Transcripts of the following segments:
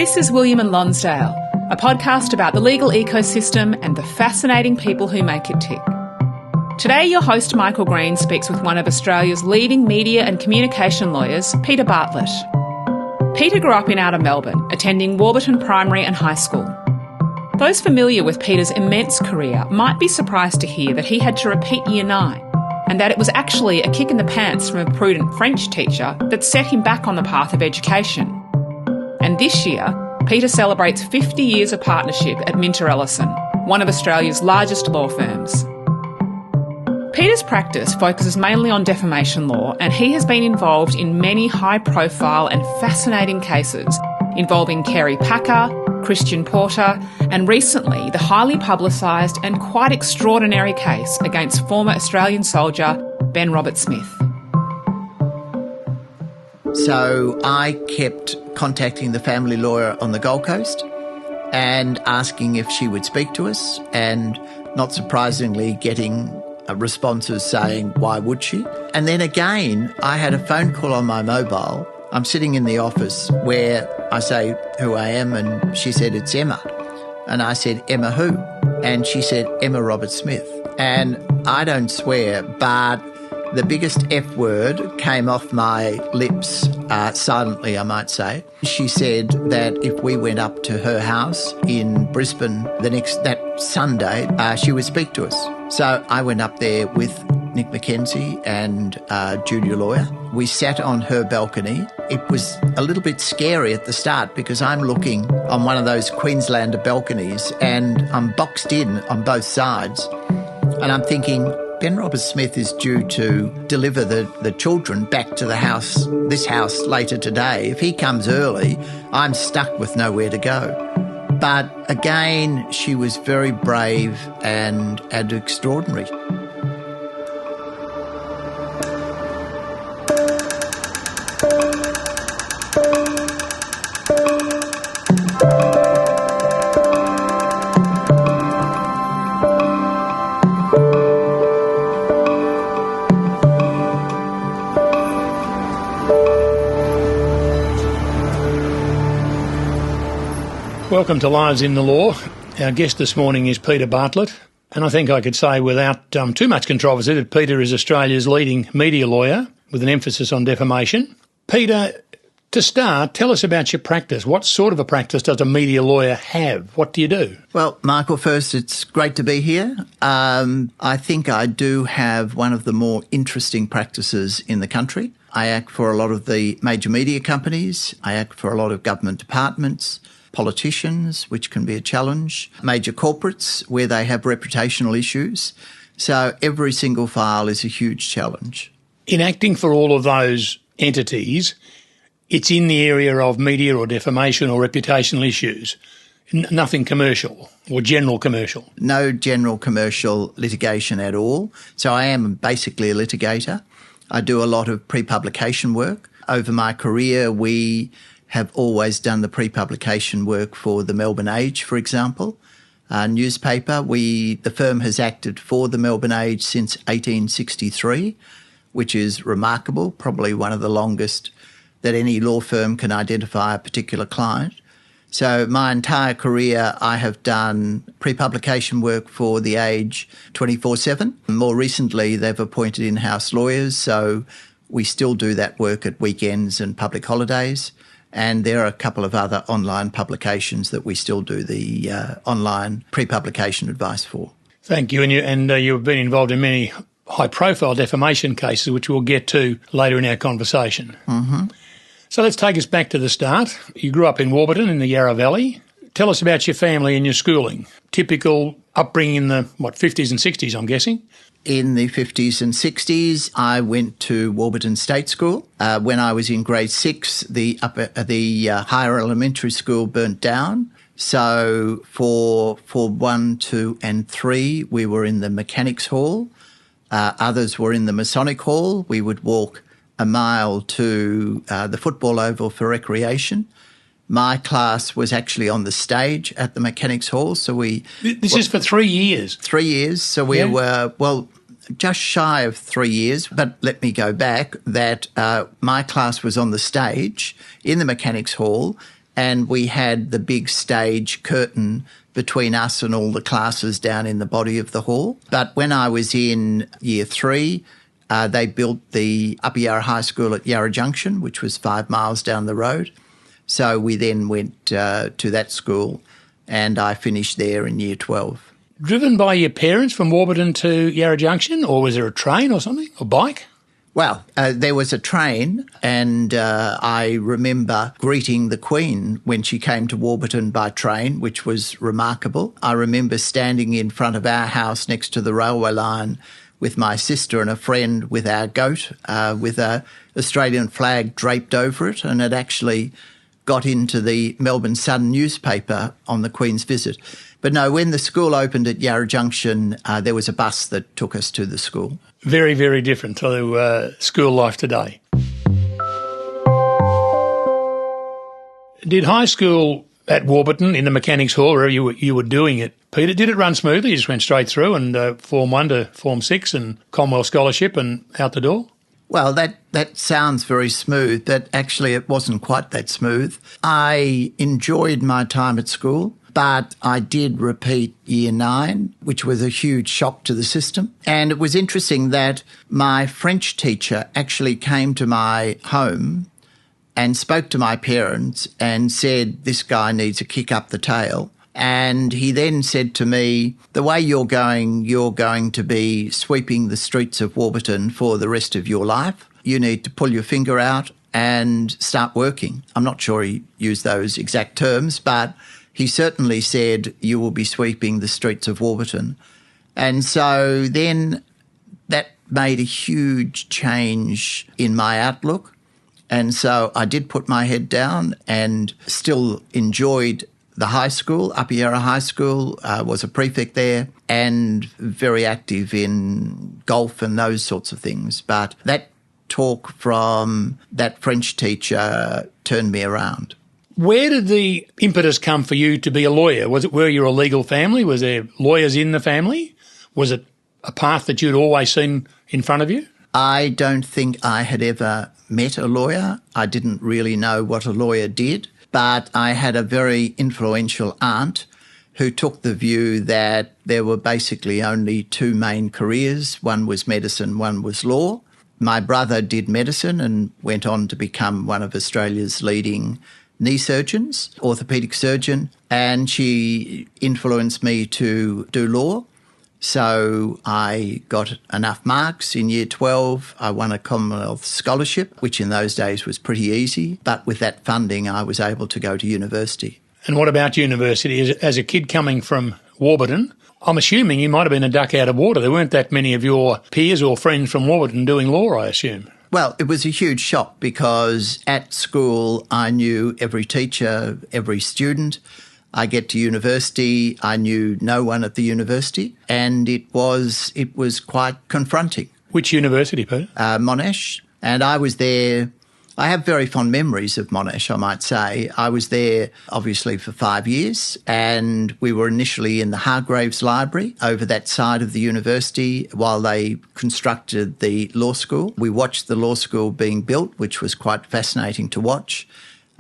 This is William and Lonsdale, a podcast about the legal ecosystem and the fascinating people who make it tick. Today, your host Michael Green speaks with one of Australia's leading media and communication lawyers, Peter Bartlett. Peter grew up in outer Melbourne, attending Warburton Primary and High School. Those familiar with Peter's immense career might be surprised to hear that he had to repeat Year 9, and that it was actually a kick in the pants from a prudent French teacher that set him back on the path of education. And this year, Peter celebrates 50 years of partnership at Minter Ellison, one of Australia's largest law firms. Peter's practice focuses mainly on defamation law, and he has been involved in many high-profile and fascinating cases involving Kerry Packer, Christian Porter, and recently the highly publicised and quite extraordinary case against former Australian soldier Ben Roberts-Smith. So I kept contacting the family lawyer on the Gold Coast and asking if she would speak to us, and not surprisingly getting responses saying, why would she? And then again, I had a phone call on my mobile. I'm sitting in the office where I say who I am, and she said, it's Emma. And I said, Emma who? And she said, Emma Roberts-Smith. And I don't swear, but the biggest F word came off my lips, silently I might say. She said that if we went up to her house in Brisbane that Sunday, she would speak to us. So I went up there with Nick McKenzie and Julia Lawyer. We sat on her balcony. It was a little bit scary at the start because I'm looking on one of those Queenslander balconies and I'm boxed in on both sides. And I'm thinking, Ben Roberts-Smith is due to deliver the children back to this house later today. If he comes early, I'm stuck with nowhere to go. But again, she was very brave and extraordinary. Welcome to Lives in the Law. Our guest this morning is Peter Bartlett, and I think I could say without too much controversy that Peter is Australia's leading media lawyer with an emphasis on defamation. Peter, to start, tell us about your practice. What sort of a practice does a media lawyer have? What do you do? Well, Michael, first, it's great to be here. I think I do have one of the more interesting practices in the country. I act for a lot of the major media companies. I act for a lot of government departments, politicians, which can be a challenge, major corporates where they have reputational issues. So every single file is a huge challenge. In acting for all of those entities, it's in the area of media or defamation or reputational issues, nothing commercial or general commercial. No general commercial litigation at all. So I am basically a litigator. I do a lot of pre-publication work. Over my career, we have always done the pre-publication work for the Melbourne Age, for example, newspaper. The firm has acted for the Melbourne Age since 1863, which is remarkable, probably one of the longest that any law firm can identify a particular client. So my entire career, I have done pre-publication work for the Age 24/7. More recently, they've appointed in-house lawyers, so we still do that work at weekends and public holidays. And there are a couple of other online publications that we still do the online pre-publication advice for. Thank you. And you've been involved in many high-profile defamation cases, which we'll get to later in our conversation. Mm-hmm. So let's take us back to the start. You grew up in Warburton in the Yarra Valley. Tell us about your family and your schooling. Typical upbringing in the, 50s and 60s, I'm guessing? In the 50s and 60s, I went to Warburton State School. When I was in grade 6, the higher elementary school burnt down. So for 1, 2 and 3, we were in the mechanics hall. Others were in the Masonic hall. We would walk a mile to the football oval for recreation. My class was actually on the stage at the mechanics hall. So This is for 3 years? 3 years. So we were, just shy of 3 years. But let me go back that my class was on the stage in the mechanics hall and we had the big stage curtain between us and all the classes down in the body of the hall. But when I was in year 3, they built the Upper Yarra High School at Yarra Junction, which was 5 miles down the road. So we then went to that school, and I finished there in year 12. Driven by your parents from Warburton to Yarra Junction, or was there a train or something, or bike? Well, there was a train, and I remember greeting the Queen when she came to Warburton by train, which was remarkable. I remember standing in front of our house next to the railway line with my sister and a friend with our goat, with an Australian flag draped over it, and it actually got into the Melbourne Sun newspaper on the Queen's visit. But no, when the school opened at Yarra Junction, there was a bus that took us to the school. Very, very different to school life today. Did high school at Warburton in the Mechanics Hall, wherever you were doing it, Peter, did it run smoothly? You just went straight through and Form 1 to Form 6 and Commonwealth Scholarship and out the door? Well, that sounds very smooth, but actually it wasn't quite that smooth. I enjoyed my time at school, but I did repeat year 9, which was a huge shock to the system. And it was interesting that my French teacher actually came to my home and spoke to my parents and said, this guy needs a kick up the tail. And he then said to me, the way you're going to be sweeping the streets of Warburton for the rest of your life. You need to pull your finger out and start working. I'm not sure he used those exact terms, but he certainly said, you will be sweeping the streets of Warburton. And so then that made a huge change in my outlook. And so I did put my head down and still enjoyed the high school, Upper Yarra High School, was a prefect there and very active in golf and those sorts of things. But that talk from that French teacher turned me around. Where did the impetus come for you to be a lawyer? Were you a legal family? Was there lawyers in the family? Was it a path that you'd always seen in front of you? I don't think I had ever met a lawyer. I didn't really know what a lawyer did. But I had a very influential aunt who took the view that there were basically only 2 main careers. One was medicine, one was law. My brother did medicine and went on to become one of Australia's leading knee surgeons, orthopaedic surgeon, and she influenced me to do law. So I got enough marks in year 12. I won a Commonwealth Scholarship, which in those days was pretty easy. But with that funding, I was able to go to university. And what about university? As a kid coming from Warburton, I'm assuming you might have been a duck out of water. There weren't that many of your peers or friends from Warburton doing law, I assume. Well, it was a huge shock because at school I knew every teacher, every student. I get to university, I knew no one at the university, and it was quite confronting. Which university, Peter? Monash. And I was there. I have very fond memories of Monash, I might say. I was there, obviously, for 5 years, and we were initially in the Hargraves Library over that side of the university while they constructed the law school. We watched the law school being built, which was quite fascinating to watch.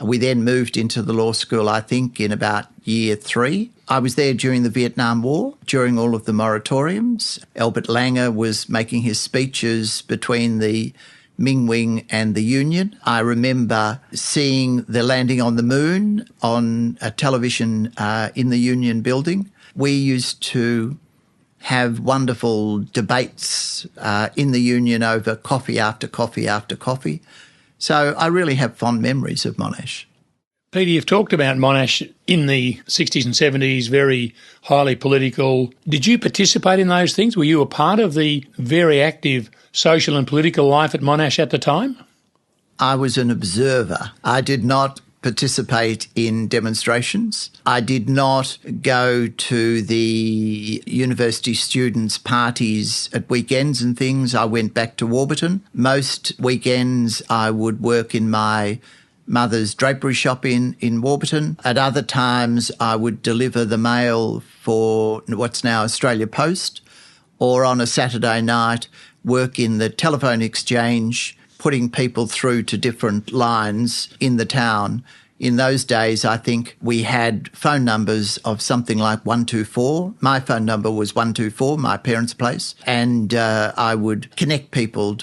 We then moved into the law school, I think, in about year 3. I was there during the Vietnam War, during all of the moratoriums. Albert Langer was making his speeches between the Ming Wing and the Union. I remember seeing the landing on the moon on a television in the Union building. We used to have wonderful debates in the Union over coffee after coffee after coffee. So I really have fond memories of Monash. Peter, you've talked about Monash in the 60s and 70s, very highly political. Did you participate in those things? Were you a part of the very active social and political life at Monash at the time? I was an observer. I did not participate in demonstrations. I did not go to the university students' parties at weekends and things. I went back to Warburton. Most weekends I would work in my mother's drapery shop in Warburton. At other times I would deliver the mail for what's now Australia Post, or on a Saturday night work in the telephone exchange, putting people through to different lines in the town In those days, I think we had phone numbers of something like 124. My phone number was 124, my parents' place, and I would connect people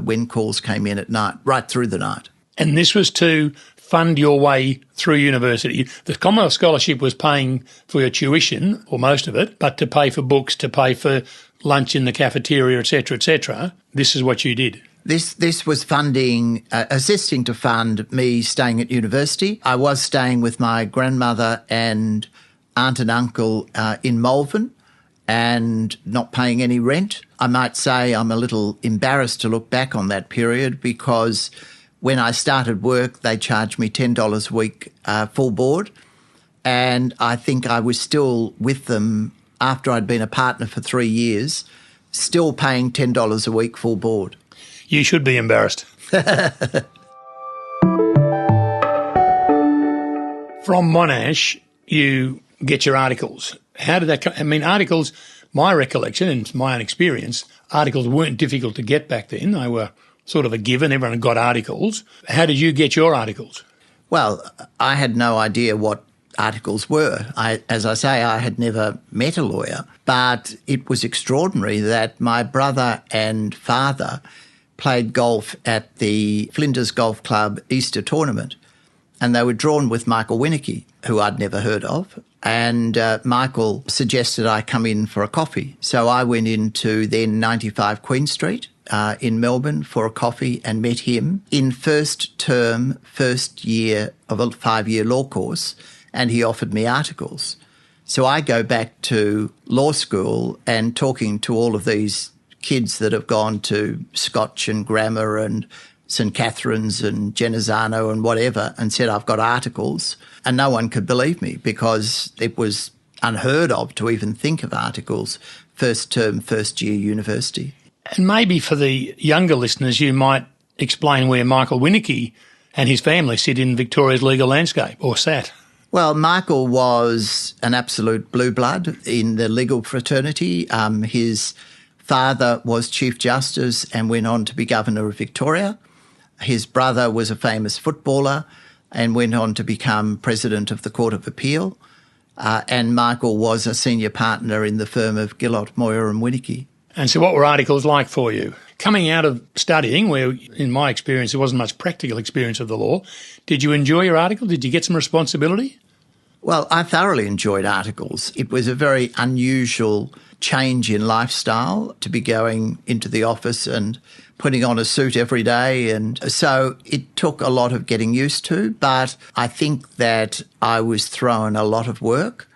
when calls came in at night, right through the night. And this was to fund your way through university. The Commonwealth Scholarship was paying for your tuition, or most of it, but to pay for books, to pay for lunch in the cafeteria, etc., this is what you did. This was funding, assisting to fund me staying at university. I was staying with my grandmother and aunt and uncle in Malvern and not paying any rent. I might say I'm a little embarrassed to look back on that period because when I started work, they charged me $10 a week full board, and I think I was still with them after I'd been a partner for 3 years, still paying $10 a week full board. You should be embarrassed. From Monash, you get your articles. How did that come? I mean, articles, my recollection and my own experience, articles weren't difficult to get back then. They were sort of a given. Everyone got articles. How did you get your articles? Well, I had no idea what articles were. As I say, I had never met a lawyer, but it was extraordinary that my brother and father played golf at the Flinders Golf Club Easter tournament, and they were drawn with Michael Winnicky, who I'd never heard of, and Michael suggested I come in for a coffee. So I went into then 95 Queen Street in Melbourne for a coffee and met him in first term, first year of a 5-year law course, and he offered me articles. So I go back to law school and talking to all of these kids that have gone to Scotch and Grammar and St Catherine's and Genazzano and whatever and said, I've got articles. And no one could believe me because it was unheard of to even think of articles first term, first year university. And maybe for the younger listeners, you might explain where Michael Winnicky and his family sit in Victoria's legal landscape, or sat. Well, Michael was an absolute blue blood in the legal fraternity. His father was Chief Justice and went on to be Governor of Victoria. His brother was a famous footballer and went on to become President of the Court of Appeal. And Michael was a senior partner in the firm of Gillott, Moyer and Winnicky. And so what were articles like for you? Coming out of studying, where in my experience there wasn't much practical experience of the law, did you enjoy your article? Did you get some responsibility? Well, I thoroughly enjoyed articles. It was a very unusual change in lifestyle to be going into the office and putting on a suit every day. And so it took a lot of getting used to, but I think that I was thrown a lot of work.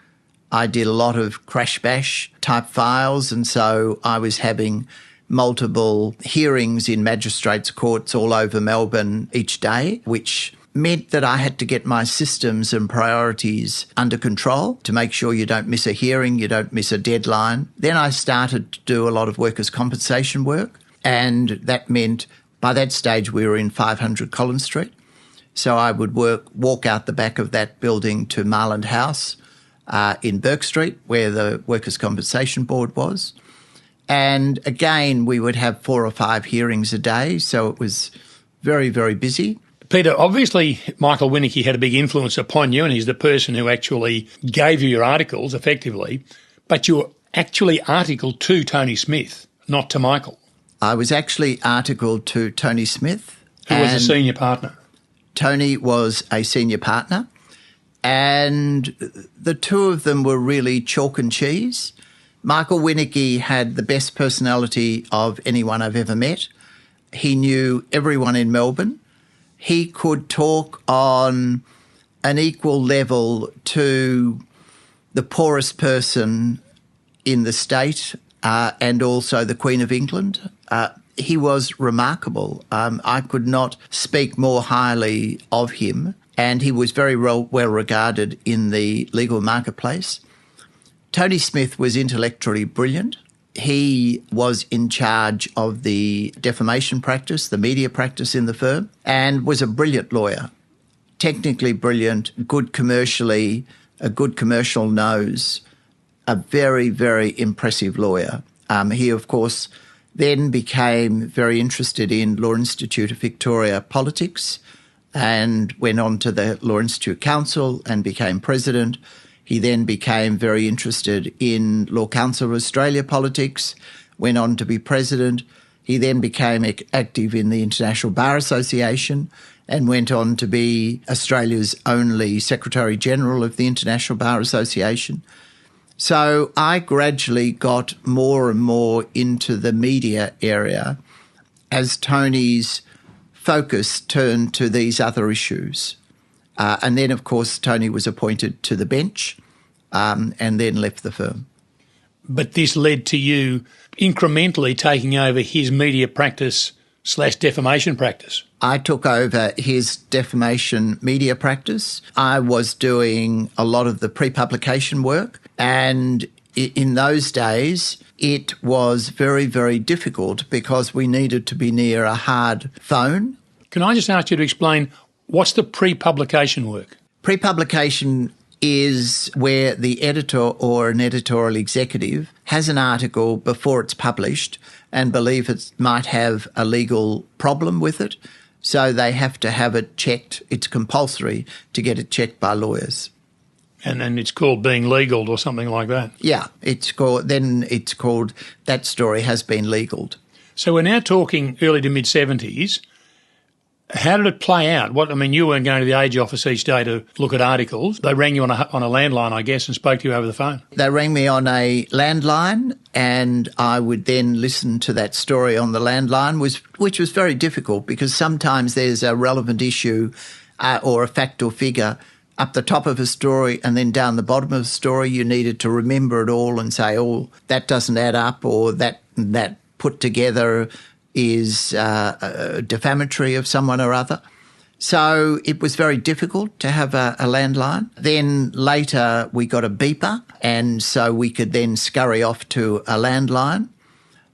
I did a lot of crash bash type files, and so I was having multiple hearings in magistrates' courts all over Melbourne each day, which meant that I had to get my systems and priorities under control to make sure you don't miss a hearing, you don't miss a deadline. Then I started to do a lot of workers' compensation work, and that meant by that stage we were in 500 Collins Street. So I would walk out the back of that building to Marland House in Burke Street, where the Workers' Compensation Board was. And again, we would have 4 or 5 hearings a day, so it was very, very busy. Peter, obviously Michael Winnicky had a big influence upon you, and he's the person who actually gave you your articles effectively, but you were actually articled to Tony Smith, not to Michael. I was actually articled to Tony Smith. Who was a senior partner. Tony was a senior partner, and the two of them were really chalk and cheese. Michael Winnicky had the best personality of anyone I've ever met. He knew everyone in Melbourne. He could talk on an equal level to the poorest person in the state and also the Queen of England. He was remarkable. I could not speak more highly of him, and he was very well regarded in the legal marketplace. Tony Smith was intellectually brilliant. He was in charge of the defamation practice, the media practice in the firm, and was a brilliant lawyer. Technically brilliant, good commercially, a good commercial nose, a very, very impressive lawyer. He, of course, then became very interested in Law Institute of Victoria politics and went on to the Law Institute Council and became president. He then became very interested in Law Council of Australia politics, went on to be president. He then became active in the International Bar Association and went on to be Australia's only Secretary-General of the International Bar Association. So I gradually got more and more into the media area as Tony's focus turned to these other issues. And then, of course, Tony was appointed to the bench and then left the firm. But this led to you incrementally taking over his media practice / defamation practice. I took over his defamation media practice. I was doing a lot of the pre-publication work, and in those days it was very, very difficult because we needed to be near a hard phone. Can I just ask you to explain what's the pre-publication work? Pre-publication is where the editor or an editorial executive has an article before it's published and believe it might have a legal problem with it, so they have to have it checked. It's compulsory to get it checked by lawyers. And it's called being legaled or something like that? Yeah, it's called that story has been legaled. So we're now talking early to mid-70s. How did it play out? You weren't going to the Age office each day to look at articles. They rang you on a landline, I guess, and spoke to you over the phone. They rang me on a landline, and I would then listen to that story on the landline, which was very difficult because sometimes there's a relevant issue or a fact or figure up the top of a story and then down the bottom of a story. You needed to remember it all and say, oh, that doesn't add up, or that put together is defamatory of someone or other. So it was very difficult to have a landline. Then later we got a beeper, and so we could then scurry off to a landline.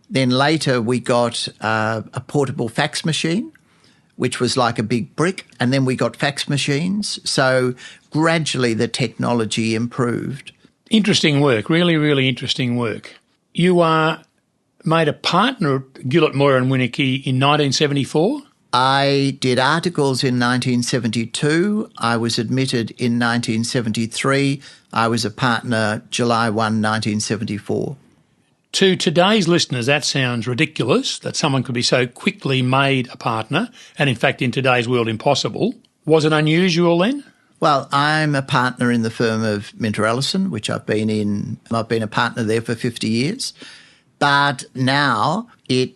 Then later we got a portable fax machine, which was like a big brick, and then we got fax machines. So gradually the technology improved. Interesting work, really, really interesting work. You are made a partner at Gillett, Moir and Winnicky in 1974? I did articles in 1972. I was admitted in 1973. I was a partner July 1, 1974. To today's listeners, that sounds ridiculous, that someone could be so quickly made a partner, and in fact in today's world impossible. Was it unusual then? Well, I'm a partner in the firm of Minter Ellison, which I've been a partner there for 50 years. But now it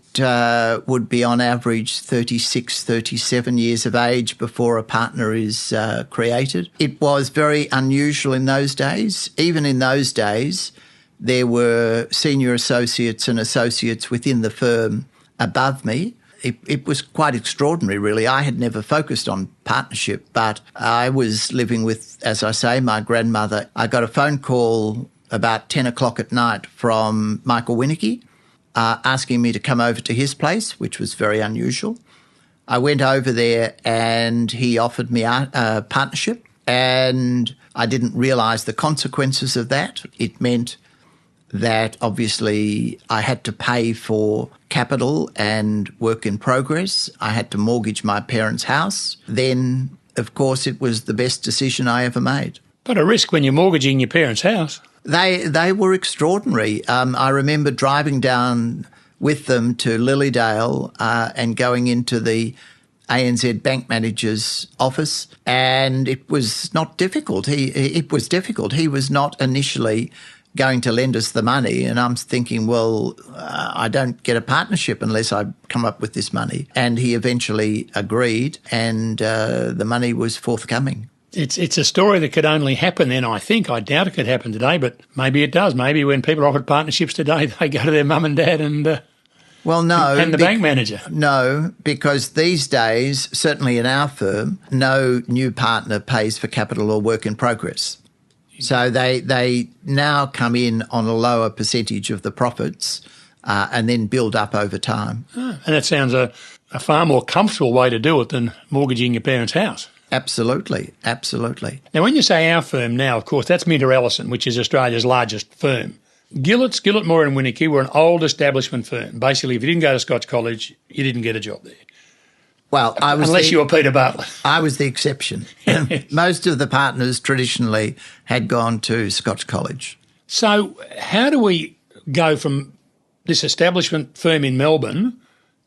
would be on average 36, 37 years of age before a partner is created. It was very unusual in those days. Even in those days, there were senior associates and associates within the firm above me. It was quite extraordinary, really. I had never focused on partnership, but I was living with, as I say, my grandmother. I got a phone call about 10 o'clock at night from Michael Winnicky asking me to come over to his place, which was very unusual. I went over there and he offered me a partnership, and I didn't realise the consequences of that. It meant that obviously I had to pay for capital and work in progress. I had to mortgage my parents' house. Then, of course, it was the best decision I ever made. But a risk when you're mortgaging your parents' house. They were extraordinary. I remember driving down with them to Lilydale and going into the ANZ bank manager's office, and it was not difficult. It was difficult. He was not initially going to lend us the money, and I'm thinking, well, I don't get a partnership unless I come up with this money. And he eventually agreed, and the money was forthcoming. It's a story that could only happen then, I think. I doubt it could happen today, but maybe it does. Maybe when people are offered partnerships today, they go to their mum and dad and well, no, and the bank manager. No, because these days, certainly in our firm, no new partner pays for capital or work in progress. So they now come in on a lower percentage of the profits and then build up over time. And that sounds a far more comfortable way to do it than mortgaging your parents' house. Absolutely, absolutely. Now, when you say our firm now, of course, that's Minter Ellison, which is Australia's largest firm. Gillett, Moir and Winnicky were an old establishment firm. Basically, if you didn't go to Scotch College, you didn't get a job there. Well, unless you were Peter Bartlett. I was the exception. Most of the partners traditionally had gone to Scotch College. So how do we go from this establishment firm in Melbourne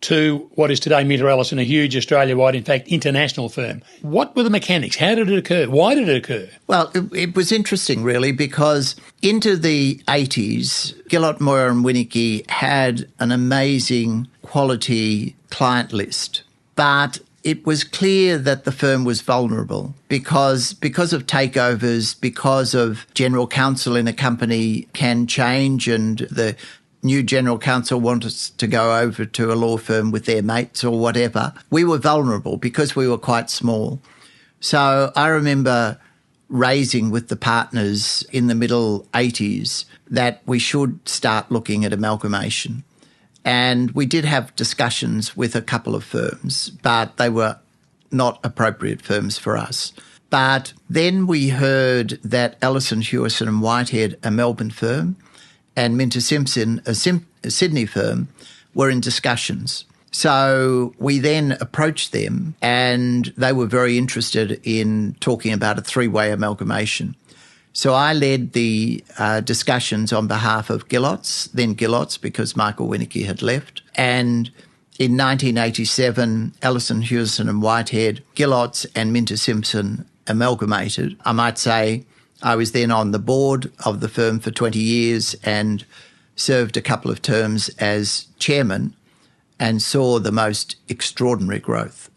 to what is today Minter Ellison, a huge Australia-wide, in fact, international firm? What were the mechanics? How did it occur? Why did it occur? Well, it was interesting, really, because into the 80s, Gillott, Moir and Winicky had an amazing quality client list. But it was clear that the firm was vulnerable because of takeovers, because of general counsel in a company can change and the new general counsel want us to go over to a law firm with their mates or whatever. We were vulnerable because we were quite small. So I remember raising with the partners in the middle 80s that we should start looking at amalgamation. And we did have discussions with a couple of firms, but they were not appropriate firms for us. But then we heard that Ellison, Hewison and Whitehead, a Melbourne firm, and Minter Simpson, a Sydney firm, were in discussions. So we then approached them and they were very interested in talking about a three-way amalgamation. So I led the discussions on behalf of Gillott's, then Gillott's because Michael Winicky had left. And in 1987, Ellison, Hewison and Whitehead, Gillott's and Minter Simpson amalgamated. I might say I was then on the board of the firm for 20 years and served a couple of terms as chairman and saw the most extraordinary growth.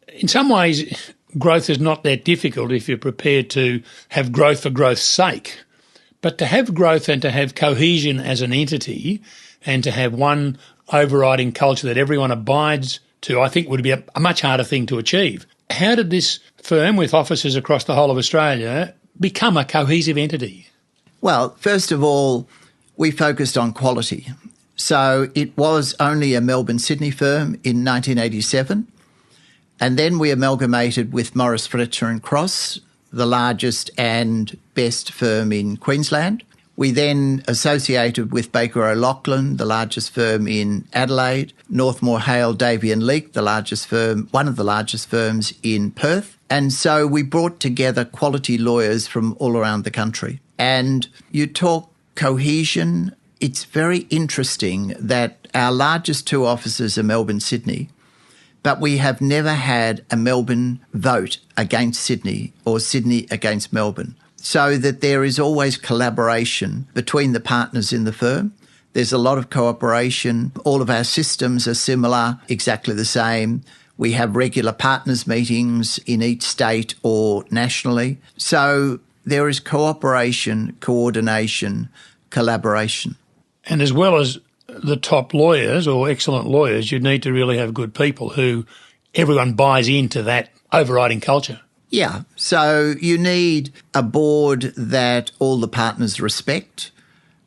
In some ways, growth is not that difficult if you're prepared to have growth for growth's sake. But to have growth and to have cohesion as an entity and to have one overriding culture that everyone abides to, I think would be a much harder thing to achieve. How did this firm with offices across the whole of Australia become a cohesive entity? Well, first of all, we focused on quality. So it was only a Melbourne-Sydney firm in 1987. And then we amalgamated with Morris Fletcher and Cross, the largest and best firm in Queensland. We then associated with Baker O'Loughlin, the largest firm in Adelaide, Northmore Hale, Davey and Leake, the largest firm, one of the largest firms in Perth. And so we brought together quality lawyers from all around the country. And you talk cohesion, it's very interesting that our largest two offices are Melbourne, Sydney, but we have never had a Melbourne vote against Sydney or Sydney against Melbourne, so that there is always collaboration between the partners in the firm. There's a lot of cooperation. All of our systems are similar, exactly the same. We have regular partners meetings in each state or nationally. So there is cooperation, coordination, collaboration. And as well as the top lawyers or excellent lawyers, you need to really have good people who everyone buys into that overriding culture. Yeah, so you need a board that all the partners respect,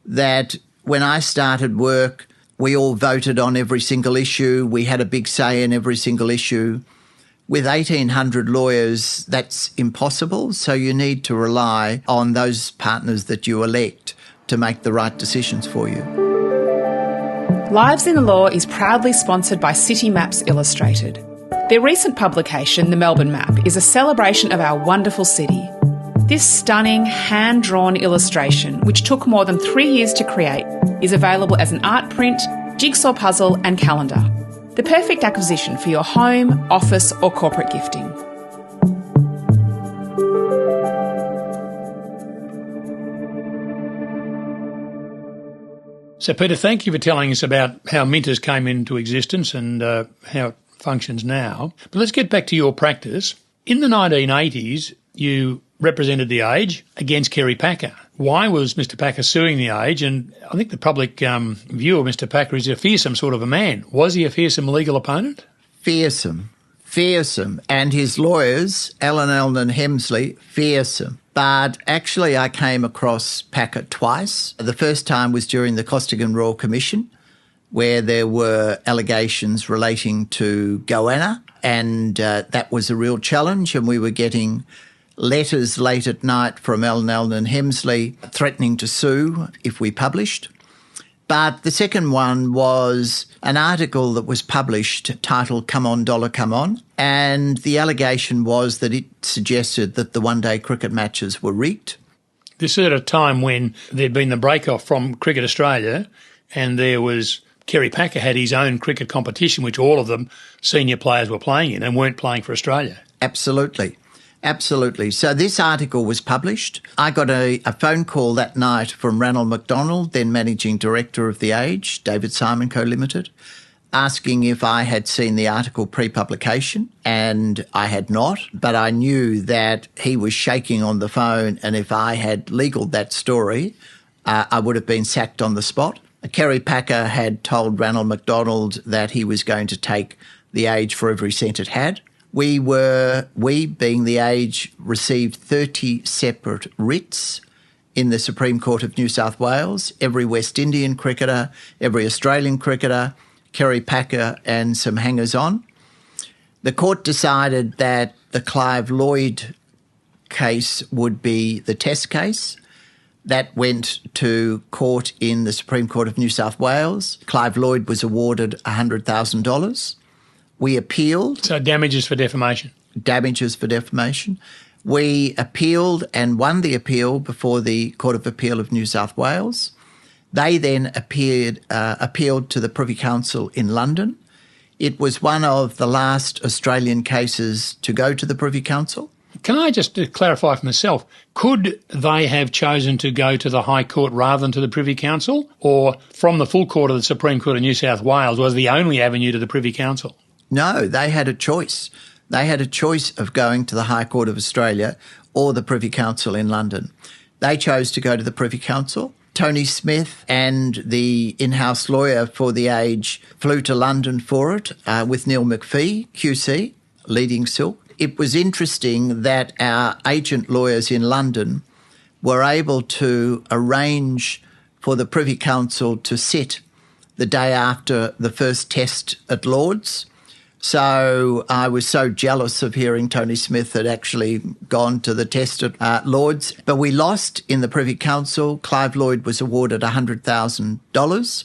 that when I started work, we all voted on every single issue. We had a big say in every single issue. With 1,800 lawyers, that's impossible, so you need to rely on those partners that you elect to make the right decisions for you. Lives in the Law is proudly sponsored by City Maps Illustrated. Their recent publication, The Melbourne Map, is a celebration of our wonderful city. This stunning, hand-drawn illustration, which took more than 3 years to create, is available as an art print, jigsaw puzzle and calendar. The perfect acquisition for your home, office or corporate gifting. So, Peter, thank you for telling us about how Minters came into existence and how it functions now. But let's get back to your practice. In the 1980s, you represented the Age against Kerry Packer. Why was Mr Packer suing the Age? And I think the public view of Mr Packer is a fearsome sort of a man. Was he a fearsome legal opponent? Fearsome. And his lawyers, Allen and Hemsley, fearsome. But actually I came across Packer twice. The first time was during the Costigan Royal Commission, where there were allegations relating to goanna, and that was a real challenge, and we were getting letters late at night from Allen and Hemsley threatening to sue if we published. But the second one was an article that was published titled Come On Dollar Come On, and the allegation was that it suggested that the one-day cricket matches were rigged. This is at a time when there'd been the break-off from Cricket Australia, and there was Kerry Packer had his own cricket competition, which all of them senior players were playing in and weren't playing for Australia. Absolutely. Absolutely. So this article was published. I got a phone call that night from Ranald McDonald, then Managing Director of The Age, David Simon Co Limited, asking if I had seen the article pre-publication, and I had not, but I knew that he was shaking on the phone, and if I had legaled that story, I would have been sacked on the spot. Kerry Packer had told Ranald McDonald that he was going to take The Age for every cent it had. We being The Age, received 30 separate writs in the Supreme Court of New South Wales. Every West Indian cricketer, every Australian cricketer, Kerry Packer and some hangers-on. The court decided that the Clive Lloyd case would be the test case. That went to court in the Supreme Court of New South Wales. Clive Lloyd was awarded $100,000. We appealed. So damages for defamation. Damages for defamation. We appealed and won the appeal before the Court of Appeal of New South Wales. They then appealed to the Privy Council in London. It was one of the last Australian cases to go to the Privy Council. Can I just clarify for myself, could they have chosen to go to the High Court rather than to the Privy Council, or from the full court of the Supreme Court of New South Wales was the only avenue to the Privy Council? No, they had a choice. They had a choice of going to the High Court of Australia or the Privy Council in London. They chose to go to the Privy Council. Tony Smith and the in-house lawyer for The Age flew to London for it with Neil McPhee, QC, leading silk. It was interesting that our agent lawyers in London were able to arrange for the Privy Council to sit the day after the first test at Lord's. So I was so jealous of hearing Tony Smith had actually gone to the test at Lord's. But we lost in the Privy Council. Clive Lloyd was awarded $100,000.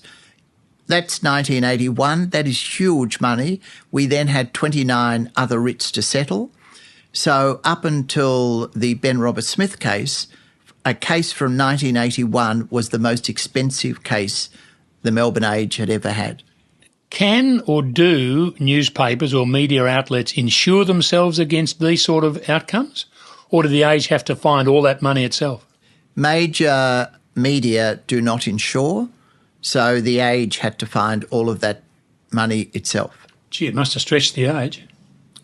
That's 1981. That is huge money. We then had 29 other writs to settle. So up until the Ben Roberts-Smith case, a case from 1981 was the most expensive case the Melbourne Age had ever had. Can or do newspapers or media outlets insure themselves against these sort of outcomes? Or do The Age have to find all that money itself? Major media do not insure, so The Age had to find all of that money itself. Gee, it must have stretched The Age.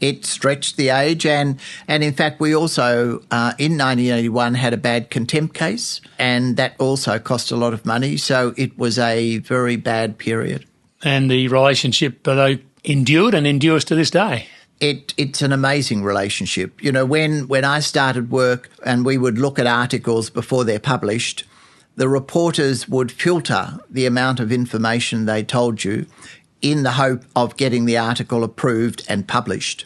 It stretched The Age, and in fact we also, in 1981, had a bad contempt case, and that also cost a lot of money, so it was a very bad period. And the relationship, though, endured and endures to this day. It's an amazing relationship. You know, when I started work and we would look at articles before they're published, the reporters would filter the amount of information they told you in the hope of getting the article approved and published.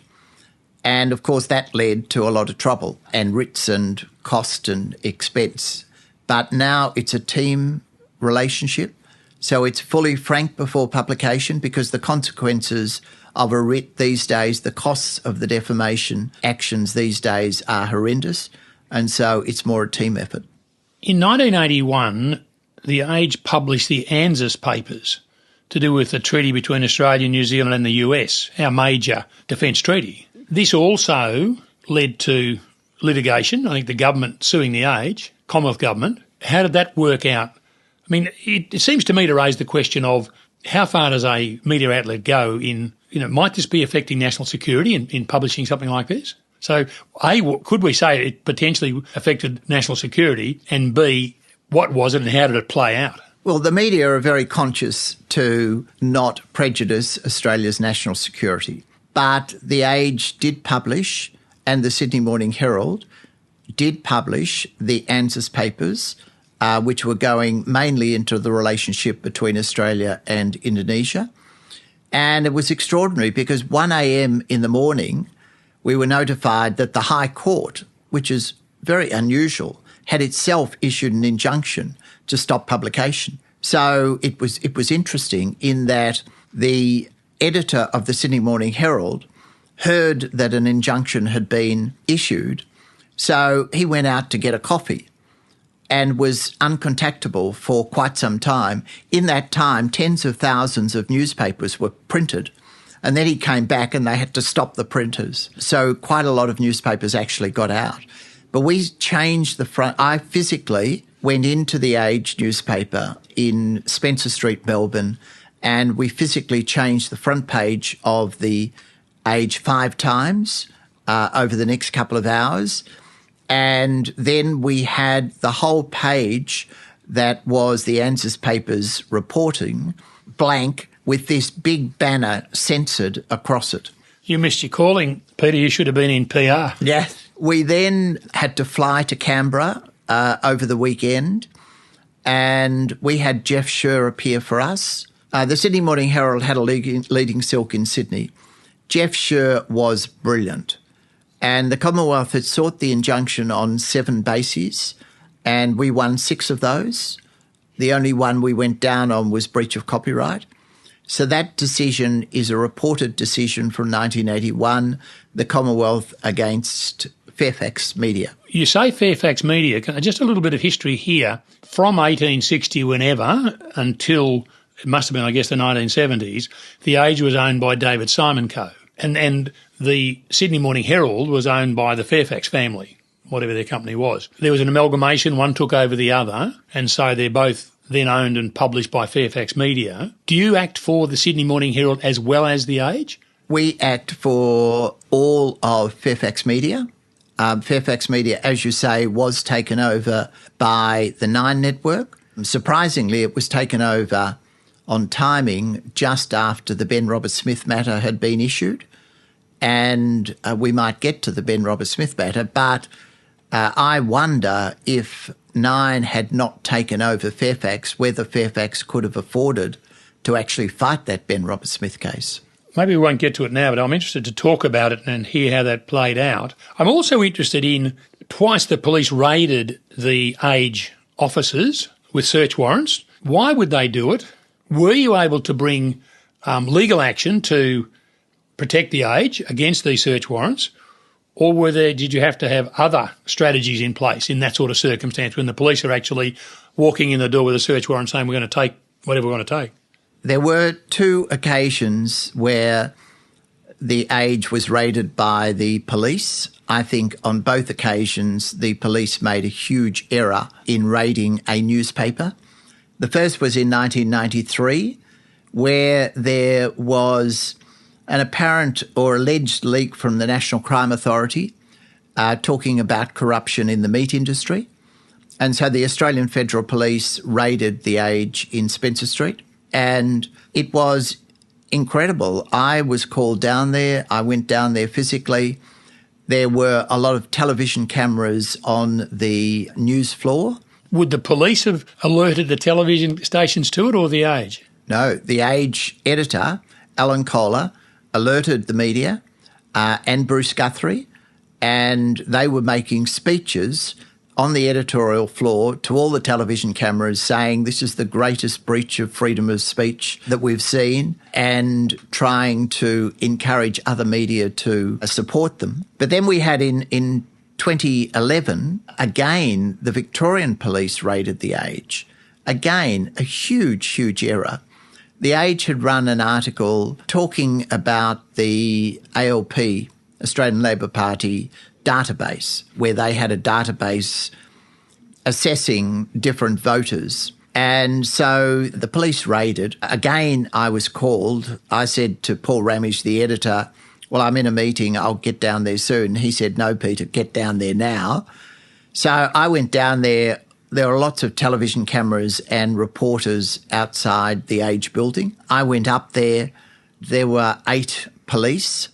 And, of course, that led to a lot of trouble and writs and cost and expense. But now it's a team relationship. So it's fully frank before publication because the consequences of a writ these days, the costs of the defamation actions these days are horrendous, and so it's more a team effort. In 1981, The Age published the ANZUS papers to do with the treaty between Australia, New Zealand and the US, our major defence treaty. This also led to litigation, I think the government suing The Age, Commonwealth Government. How did that work out? I mean, it seems to me to raise the question of how far does a media outlet go in, might this be affecting national security in publishing something like this? So, A, could we say it potentially affected national security? And B, what was it and how did it play out? Well, the media are very conscious to not prejudice Australia's national security. But The Age did publish, and the Sydney Morning Herald did publish the ANZUS papers, which were going mainly into the relationship between Australia and Indonesia. And it was extraordinary because 1 a.m. in the morning, we were notified that the High Court, which is very unusual, had itself issued an injunction to stop publication. So it was interesting in that the editor of the Sydney Morning Herald heard that an injunction had been issued, so he went out to get a coffee and was uncontactable for quite some time. In that time, tens of thousands of newspapers were printed, and then he came back and they had to stop the printers. So quite a lot of newspapers actually got out. But we changed the front. I physically went into the Age newspaper in Spencer Street, Melbourne, and we physically changed the front page of the Age 5 times over the next couple of hours. And then we had the whole page that was the ANZUS papers reporting blank with this big banner censored across it. You missed your calling, Peter. You should have been in PR. Yeah. We then had to fly to Canberra over the weekend, and we had Jeff Scher appear for us. The Sydney Morning Herald had a leading silk in Sydney. Jeff Scher was brilliant, and the Commonwealth had sought the injunction on 7 bases, and we won 6 of those. The only one we went down on was breach of copyright. So that decision is a reported decision from 1981, the Commonwealth against Fairfax Media. You say Fairfax Media. Just a little bit of history here. From 1860 whenever until, it must have been, I guess, the 1970s, the Age was owned by David Simon Co. And the Sydney Morning Herald was owned by the Fairfax family, whatever their company was. There was an amalgamation, one took over the other, and so they're both then owned and published by Fairfax Media. Do you act for the Sydney Morning Herald as well as the Age? We act for all of Fairfax Media. Fairfax Media, as you say, was taken over by the Nine Network. Surprisingly, it was taken over on timing just after the Ben Roberts-Smith matter had been issued. And we might get to the Ben Roberts-Smith matter, but I wonder if Nine had not taken over Fairfax, whether Fairfax could have afforded to actually fight that Ben Roberts-Smith case. Maybe we won't get to it now, but I'm interested to talk about it and hear how that played out. I'm also interested in twice the police raided the Age offices with search warrants. Why would they do it? Were you able to bring legal action to protect the Age against these search warrants? Or did you have to have other strategies in place in that sort of circumstance when the police are actually walking in the door with a search warrant saying we're going to take whatever we want to take? There were 2 occasions where the Age was raided by the police. I think on both occasions the police made a huge error in raiding a newspaper. The first was in 1993, where there was an apparent or alleged leak from the National Crime Authority talking about corruption in the meat industry. And so the Australian Federal Police raided the Age in Spencer Street, and it was incredible. I was called down there. I went down there physically. There were a lot of television cameras on the news floor. Would the police have alerted the television stations to it or the Age? No, the Age editor, Alan Kohler, alerted the media and Bruce Guthrie, and they were making speeches on the editorial floor to all the television cameras saying this is the greatest breach of freedom of speech that we've seen, and trying to encourage other media to support them. But then we had in 2011, again, the Victorian police raided the Age. Again, a huge, huge error. The Age had run an article talking about the ALP, Australian Labor Party, database, where they had a database assessing different voters. And so the police raided. Again, I was called. I said to Paul Ramage, the editor, well, I'm in a meeting, I'll get down there soon. He said, no, Peter, get down there now. So I went down there. There were lots of television cameras and reporters outside the Age building. I went up there. There were 8 police,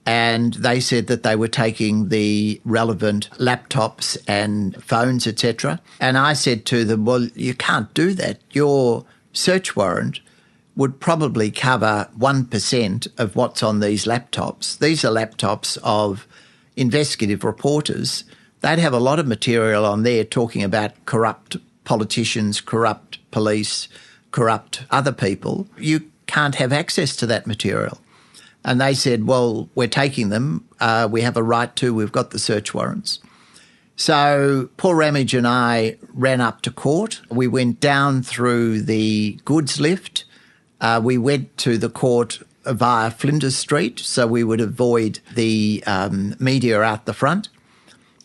and they said that they were taking the relevant laptops and phones, etc. And I said to them, well, you can't do that. Your search warrant would probably cover 1% of what's on these laptops. These are laptops of investigative reporters. They'd have a lot of material on there talking about corrupt politicians, corrupt police, corrupt other people, you can't have access to that material. And they said, well, we're taking them. We have a right to. We've got the search warrants. So Paul Ramage and I ran up to court. We went down through the goods lift. We went to the court via Flinders Street, so we would avoid the media out the front.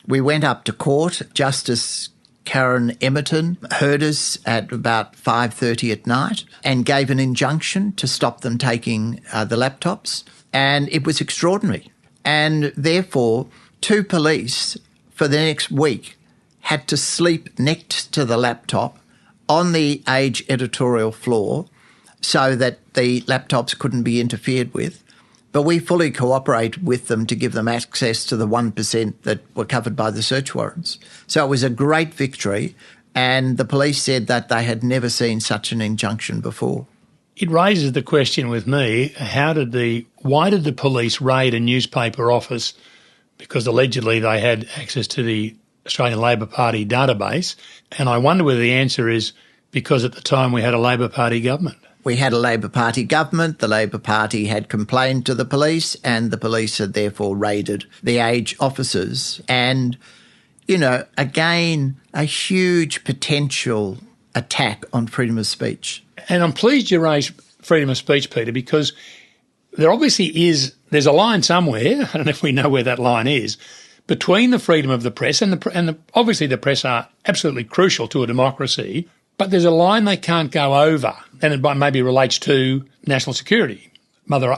We went up to court. Justice Karen Emerton heard us at about 5:30 at night and gave an injunction to stop them taking the laptops. And it was extraordinary. And therefore, two police for the next week had to sleep next to the laptop on the Age editorial floor so that the laptops couldn't be interfered with. But we fully cooperated with them to give them access to the 1% that were covered by the search warrants. So it was a great victory, and the police said that they had never seen such an injunction before. It raises the question with me, why did the police raid a newspaper office? Because allegedly they had access to the Australian Labor Party database, and I wonder whether the answer is because at the time we had a Labor Party government. We had a Labor Party government. The Labor Party had complained to the police, and the police had therefore raided the Age offices. And, again, a huge potential attack on freedom of speech. And I'm pleased you raised freedom of speech, Peter, because there obviously there's a line somewhere, I don't know if we know where that line is, between the freedom of the press and obviously the press are absolutely crucial to a democracy, but there's a line they can't go over, and it maybe relates to national security,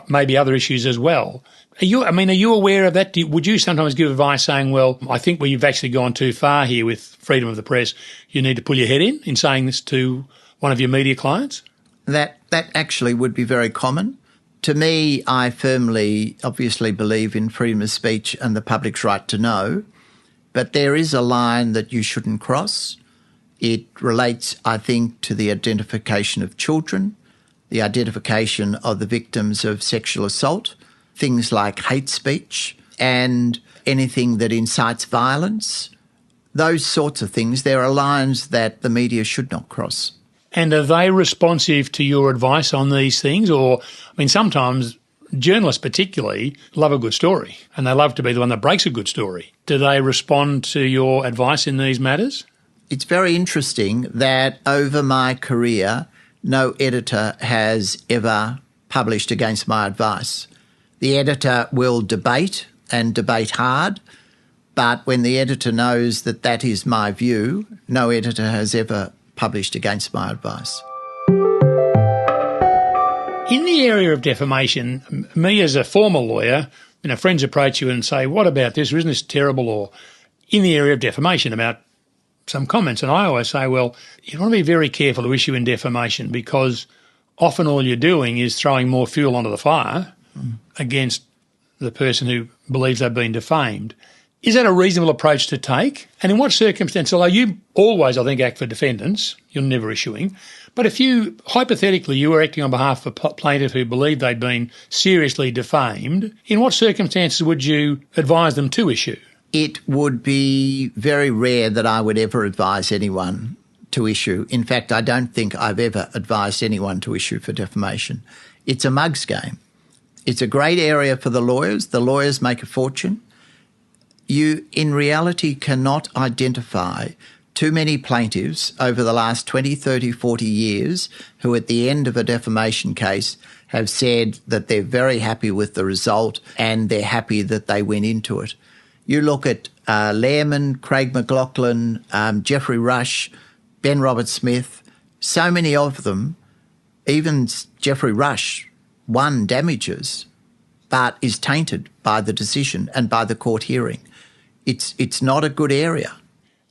maybe other issues as well. Are you aware of that? Would you sometimes give advice saying, well, I think you've actually gone too far here with freedom of the press, you need to pull your head in saying this to one of your media clients? That actually would be very common. To me, I firmly, obviously believe in freedom of speech and the public's right to know, but there is a line that you shouldn't cross. It relates, I think, to the identification of children, the identification of the victims of sexual assault, things like hate speech and anything that incites violence. Those sorts of things, there are lines that the media should not cross. And are they responsive to your advice on these things? Or, sometimes journalists particularly love a good story and they love to be the one that breaks a good story. Do they respond to your advice in these matters? It's very interesting that over my career, no editor has ever published against my advice. The editor will debate and debate hard, but when the editor knows that that is my view, no editor has ever published against my advice. In the area of defamation, me as a former lawyer, friends approach you and say, what about this, or isn't this terrible? Or in the area of defamation about some comments, and I always say, well, you want to be very careful to issue in defamation because often all you're doing is throwing more fuel onto the fire against the person who believes they've been defamed. Is that a reasonable approach to take? And in what circumstances, although you always, I think, act for defendants, you're never issuing, but if hypothetically, you were acting on behalf of a plaintiff who believed they'd been seriously defamed, in what circumstances would you advise them to issue? It would be very rare that I would ever advise anyone to issue. In fact, I don't think I've ever advised anyone to issue for defamation. It's a mug's game. It's a great area for the lawyers. The lawyers make a fortune. You, in reality, cannot identify too many plaintiffs over the last 20, 30, 40 years who at the end of a defamation case have said that they're very happy with the result and they're happy that they went into it. You look at Lehrman, Craig McLaughlin, Geoffrey Rush, Ben Roberts-Smith, so many of them, even Geoffrey Rush, won damages but is tainted by the decision and by the court hearing. It's not a good area.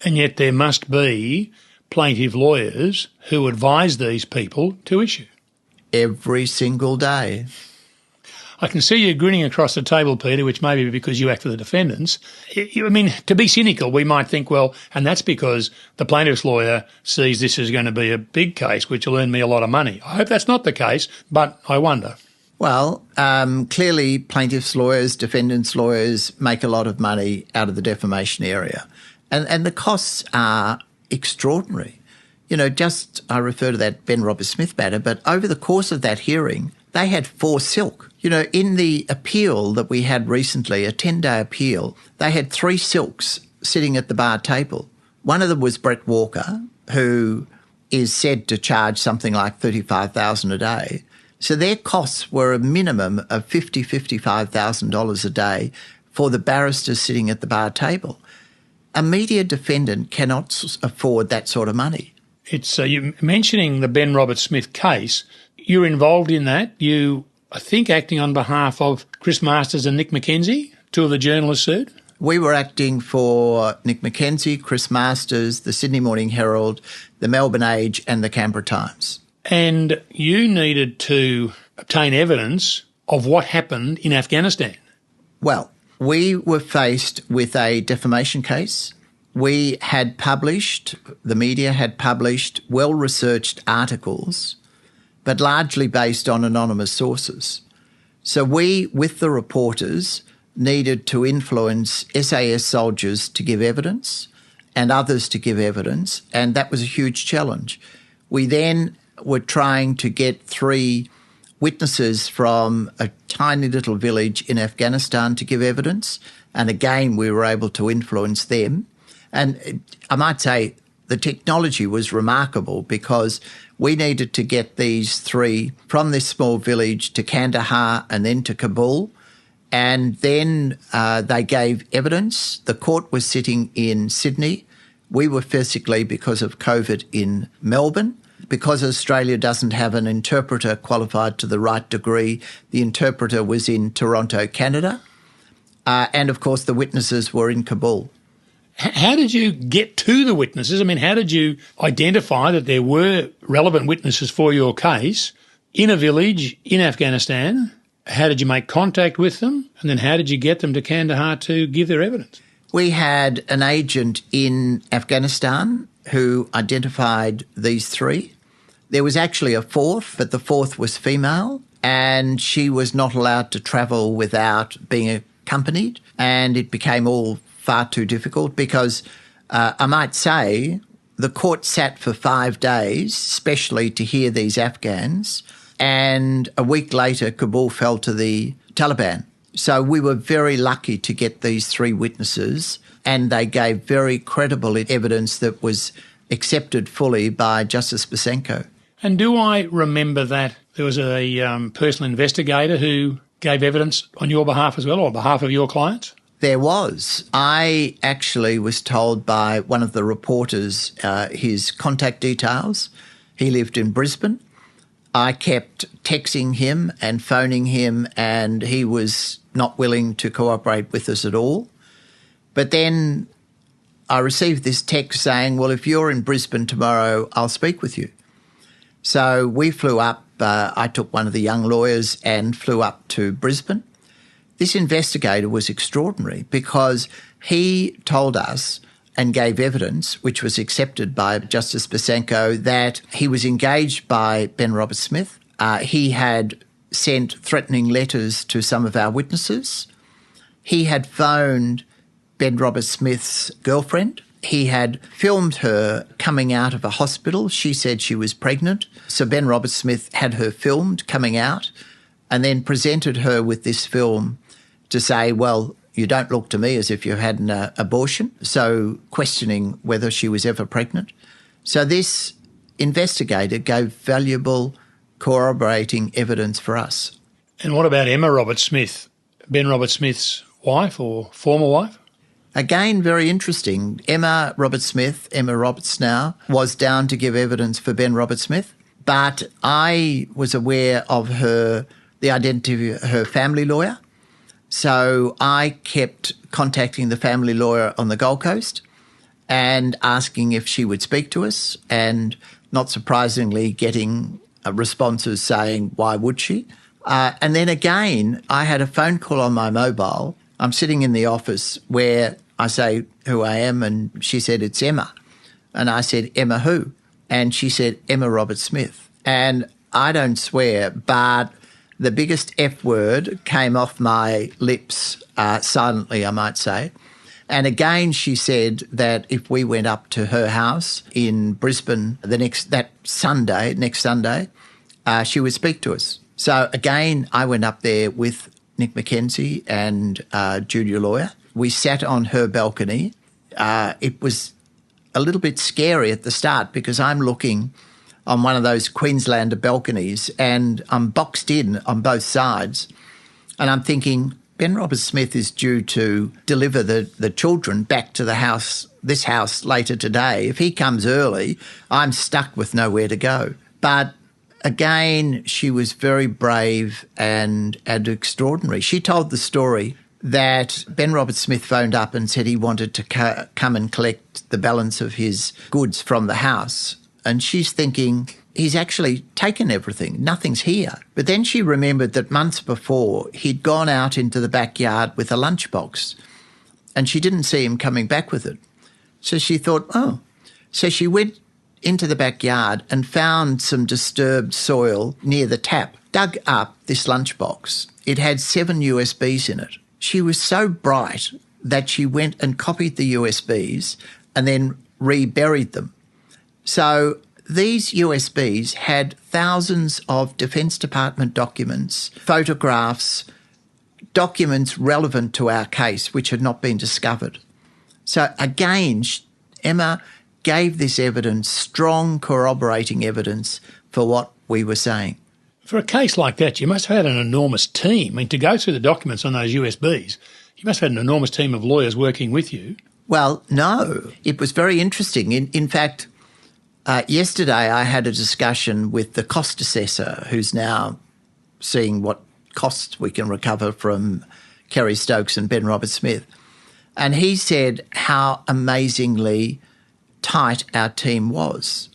And yet there must be plaintiff lawyers who advise these people to issue. Every single day. I can see you grinning across the table, Peter, which may be because you act for the defendants. To be cynical, we might think, well, and that's because the plaintiff's lawyer sees this as going to be a big case which will earn me a lot of money. I hope that's not the case, but I wonder. Well, clearly plaintiffs' lawyers, defendants' lawyers make a lot of money out of the defamation area. And the costs are extraordinary. I refer to that Ben Roberts-Smith matter, but over the course of that hearing, they had 4 silk. In the appeal that we had recently, a 10-day appeal, they had 3 silks sitting at the bar table. One of them was Brett Walker, who is said to charge something like $35,000 a day. So their costs were a minimum of $55,000 a day for the barristers sitting at the bar table. A media defendant cannot afford that sort of money. It's you mentioning the Ben Roberts-Smith case. You're involved in that. You, I think, acting on behalf of Chris Masters and Nick McKenzie, 2 of the journalists sued. We were acting for Nick McKenzie, Chris Masters, the Sydney Morning Herald, the Melbourne Age and the Canberra Times. And you needed to obtain evidence of what happened in Afghanistan. Well, we were faced with a defamation case. We had published, the media had published well-researched articles, but largely based on anonymous sources. So we, with the reporters, needed to influence SAS soldiers to give evidence and others to give evidence, and that was a huge challenge. We then were trying to get 3 witnesses from a tiny little village in Afghanistan to give evidence, and again we were able to influence them. And I might say the technology was remarkable because we needed to get these 3 from this small village to Kandahar and then to Kabul. And then they gave evidence. The court was sitting in Sydney. We were physically, because of COVID, in Melbourne. Because Australia doesn't have an interpreter qualified to the right degree, the interpreter was in Toronto, Canada. And, of course, the witnesses were in Kabul. How did you get to the witnesses? I mean, how did you identify that there were relevant witnesses for your case in a village in Afghanistan? How did you make contact with them? And then how did you get them to Kandahar to give their evidence? We had an agent in Afghanistan who identified these 3. There was actually a 4th, but the 4th was female, and she was not allowed to travel without being accompanied, and it became all far too difficult because, I might say, the court sat for 5 days, especially to hear these Afghans, and a week later Kabul fell to the Taliban. So we were very lucky to get these 3 witnesses, and they gave very credible evidence that was accepted fully by Justice Besenko. And do I remember that there was a personal investigator who gave evidence on your behalf as well, or on behalf of your clients? There was. I actually was told by one of the reporters his contact details. He lived in Brisbane. I kept texting him and phoning him, and he was not willing to cooperate with us at all. But then I received this text saying, well, if you're in Brisbane tomorrow, I'll speak with you. So we flew up. I took one of the young lawyers and flew up to Brisbane. This investigator was extraordinary because he told us and gave evidence, which was accepted by Justice Besenko, that he was engaged by Ben Roberts-Smith. He had sent threatening letters to some of our witnesses. He had phoned Ben Roberts-Smith's girlfriend. He had filmed her coming out of a hospital. She said she was pregnant. So Ben Roberts-Smith had her filmed coming out and then presented her with this film to say, well, you don't look to me as if you had an abortion, so questioning whether she was ever pregnant. So this investigator gave valuable corroborating evidence for us. And what about Emma Roberts-Smith, Ben Roberts-Smith's wife or former wife? Again, very interesting. Emma Roberts-Smith, Emma Roberts now, was down to give evidence for Ben Roberts-Smith, but I was aware of the identity of her family lawyer. So I kept contacting the family lawyer on the Gold Coast and asking if she would speak to us, and not surprisingly getting responses saying, why would she? And then again, I had a phone call on my mobile. I'm sitting in the office where I say who I am, and she said, it's Emma. And I said, Emma who? And she said, Emma Roberts-Smith. And I don't swear, but the biggest F word came off my lips silently, I might say. And again, she said that if we went up to her house in Brisbane next Sunday, she would speak to us. So again, I went up there with Nick McKenzie and junior lawyer. We sat on her balcony. It was a little bit scary at the start because I'm looking on one of those Queenslander balconies and I'm boxed in on both sides. And I'm thinking, Ben Roberts-Smith is due to deliver the children back to this house later today. If he comes early, I'm stuck with nowhere to go. But again, she was very brave and extraordinary. She told the story that Ben Roberts-Smith phoned up and said he wanted to come and collect the balance of his goods from the house. And she's thinking, he's actually taken everything. Nothing's here. But then she remembered that months before, he'd gone out into the backyard with a lunchbox and she didn't see him coming back with it. So she thought, oh. So she went into the backyard and found some disturbed soil near the tap, dug up this lunchbox. It had 7 USBs in it. She was so bright that she went and copied the USBs and then reburied them. So these USBs had thousands of Defence Department documents, photographs, documents relevant to our case which had not been discovered. So again, Emma gave this evidence, strong corroborating evidence for what we were saying. For a case like that, you must have had an enormous team. I mean, to go through the documents on those USBs, you must have had an enormous team of lawyers working with you. Well, no. It was very interesting. In fact, yesterday I had a discussion with the cost assessor who's now seeing what costs we can recover from Kerry Stokes and Ben Roberts-Smith. And he said how amazingly tight our team was.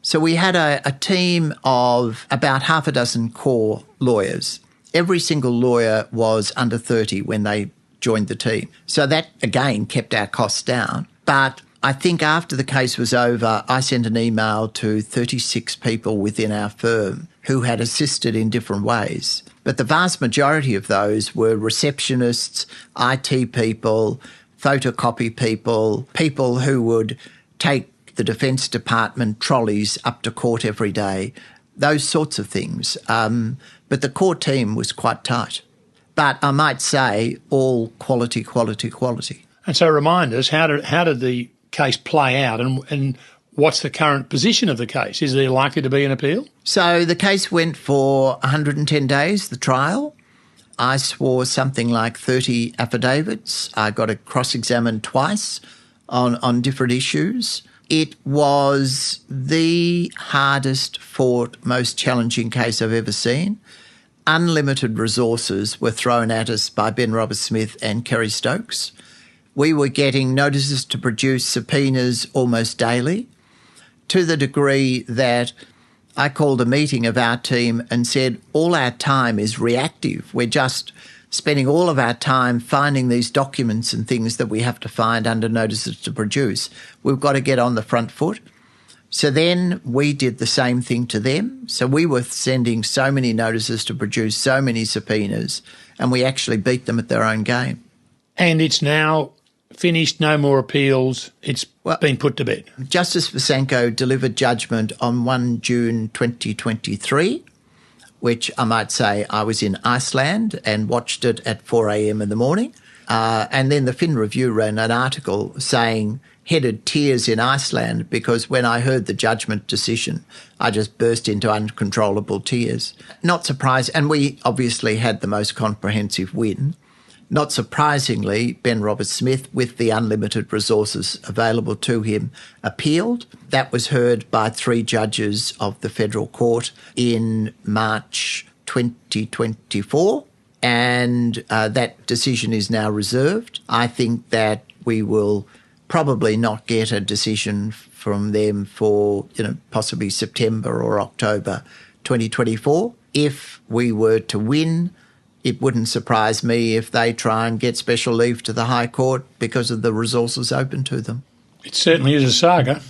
So we had a team of about half a dozen core lawyers. Every single lawyer was under 30 when they joined the team. So that, again, kept our costs down. But I think after the case was over, I sent an email to 36 people within our firm who had assisted in different ways. But the vast majority of those were receptionists, IT people, photocopy people, people who would take the Defence Department trolleys up to court every day, those sorts of things. But the core team was quite tight. But I might say all quality. And so remind us, how did the case play out and what's the current position of the case? Is there likely to be an appeal? So the case went for 110 days, the trial. I swore something like 30 affidavits. I got cross-examined twice on different issues. It was the hardest fought, most challenging case I've ever seen. Unlimited resources were thrown at us by Ben Roberts-Smith and Kerry Stokes. We were getting notices to produce subpoenas almost daily, to the degree that I called a meeting of our team and said, all our time is reactive. We're just spending all of our time finding these documents and things that we have to find under notices to produce. We've got to get on the front foot. So then we did the same thing to them. So we were sending so many notices to produce so many subpoenas, and we actually beat them at their own game. And it's now finished, no more appeals. It's been put to bed. Justice Vasanko delivered judgment on 1 June 2023, which I might say I was in Iceland and watched it at 4 a.m. in the morning. And then the Fin Review ran an article saying, headed tears in Iceland, because when I heard the judgment decision, I just burst into uncontrollable tears. Not surprised, and we obviously had the most comprehensive win. Not surprisingly, Ben Roberts-Smith, with the unlimited resources available to him, appealed. That was heard by 3 judges of the Federal Court in March 2024, and that decision is now reserved. I think that we will probably not get a decision from them for, possibly September or October 2024. If we were to win, it wouldn't surprise me if they try and get special leave to the High Court because of the resources open to them. It certainly is a saga.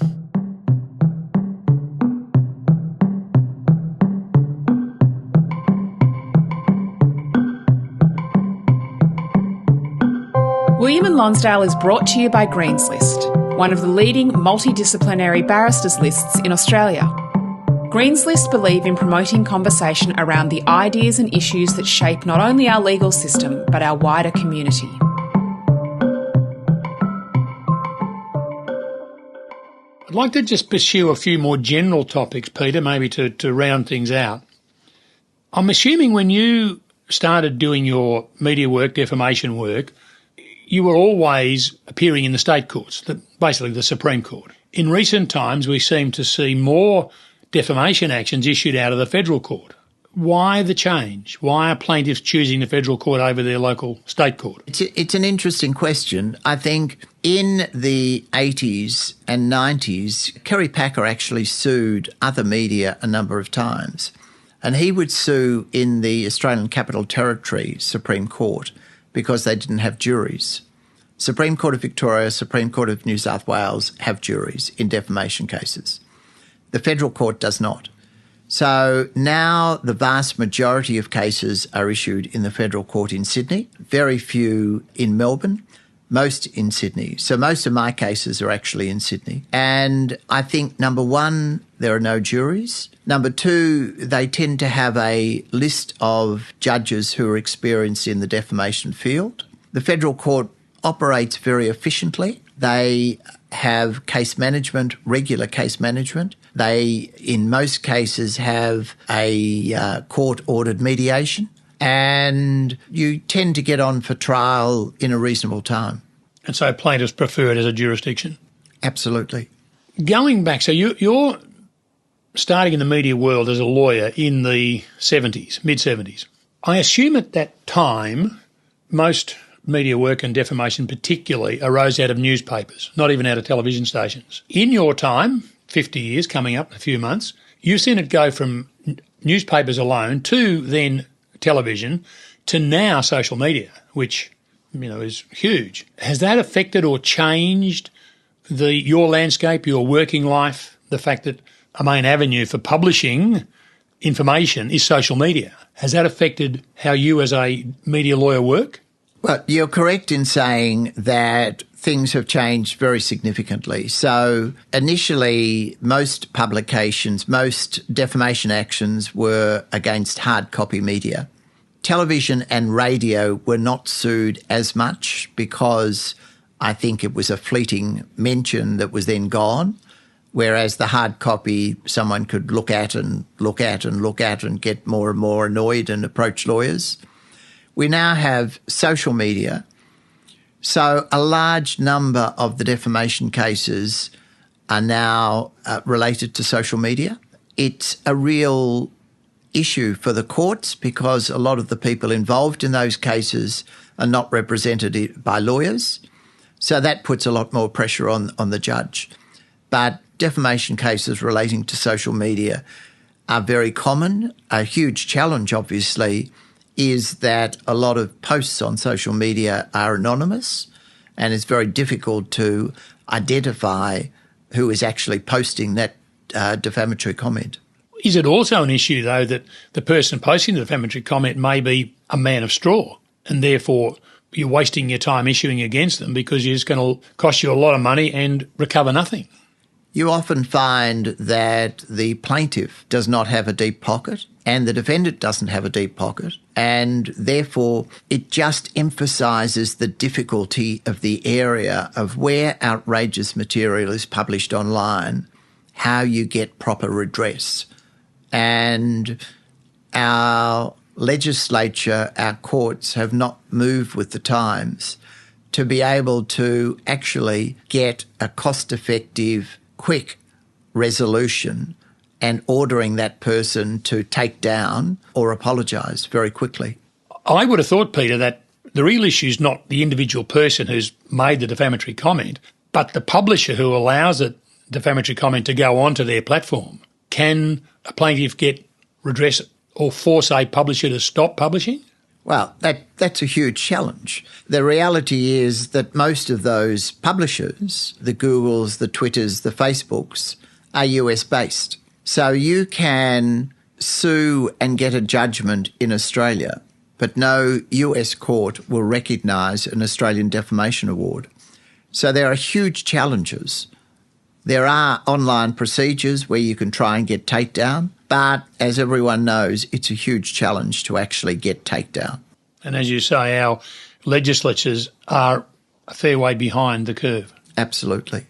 William and Lonsdale is brought to you by Green's List, one of the leading multidisciplinary barristers lists in Australia. Green's List believe in promoting conversation around the ideas and issues that shape not only our legal system, but our wider community. I'd like to just pursue a few more general topics, Peter, maybe to round things out. I'm assuming when you started doing your media work, defamation work, you were always appearing in the state courts, basically the Supreme Court. In recent times, we seem to see more defamation actions issued out of the federal court. Why the change? Why are plaintiffs choosing the federal court over their local state court? It's an interesting question. I think in the 80s and 90s, Kerry Packer actually sued other media a number of times. And he would sue in the Australian Capital Territory Supreme Court because they didn't have juries. Supreme Court of Victoria, Supreme Court of New South Wales have juries in defamation cases. The federal court does not. So now the vast majority of cases are issued in the federal court in Sydney, very few in Melbourne, most in Sydney. So most of my cases are actually in Sydney. And I think, number one, there are no juries. Number two, they tend to have a list of judges who are experienced in the defamation field. The federal court operates very efficiently. They have case management, regular case management. They, in most cases, have a court-ordered mediation, and you tend to get on for trial in a reasonable time. And so plaintiffs prefer it as a jurisdiction? Absolutely. Going back, so you're starting in the media world as a lawyer in the 70s, mid-70s. I assume at that time most media work and defamation particularly arose out of newspapers, not even out of television stations. In your time, 50 years coming up in a few months, you've seen it go from newspapers alone to then television to now social media, which, is huge. Has that affected or changed your landscape, your working life, the fact that a main avenue for publishing information is social media? Has that affected how you as a media lawyer work? Well, you're correct in saying that things have changed very significantly. So initially, most publications, most defamation actions were against hard copy media. Television and radio were not sued as much because I think it was a fleeting mention that was then gone, whereas the hard copy someone could look at and get more and more annoyed and approach lawyers. We now have social media, so a large number of the defamation cases are now related to social media. It's a real issue for the courts because a lot of the people involved in those cases are not represented by lawyers, so that puts a lot more pressure on the judge. But defamation cases relating to social media are very common. A huge challenge, obviously, is that a lot of posts on social media are anonymous and it's very difficult to identify who is actually posting that defamatory comment. Is it also an issue, though, that the person posting the defamatory comment may be a man of straw and therefore you're wasting your time issuing against them because it's going to cost you a lot of money and recover nothing? You often find that the plaintiff does not have a deep pocket and the defendant doesn't have a deep pocket, and therefore it just emphasises the difficulty of the area of where outrageous material is published online, how you get proper redress. And our legislature, our courts have not moved with the times to be able to actually get a cost-effective, quick resolution and ordering that person to take down or apologise very quickly. I would have thought, Peter, that the real issue is not the individual person who's made the defamatory comment, but the publisher who allows a defamatory comment to go onto their platform. Can a plaintiff get redress or force a publisher to stop publishing? Well, that's a huge challenge. The reality is that most of those publishers, the Googles, the Twitters, the Facebooks, are US-based. So you can sue and get a judgment in Australia but no US court will recognise an Australian defamation award. So there are huge challenges. There are online procedures where you can try and get takedown, but as everyone knows, it's a huge challenge to actually get takedown. And as you say, our legislatures are a fair way behind the curve. Absolutely.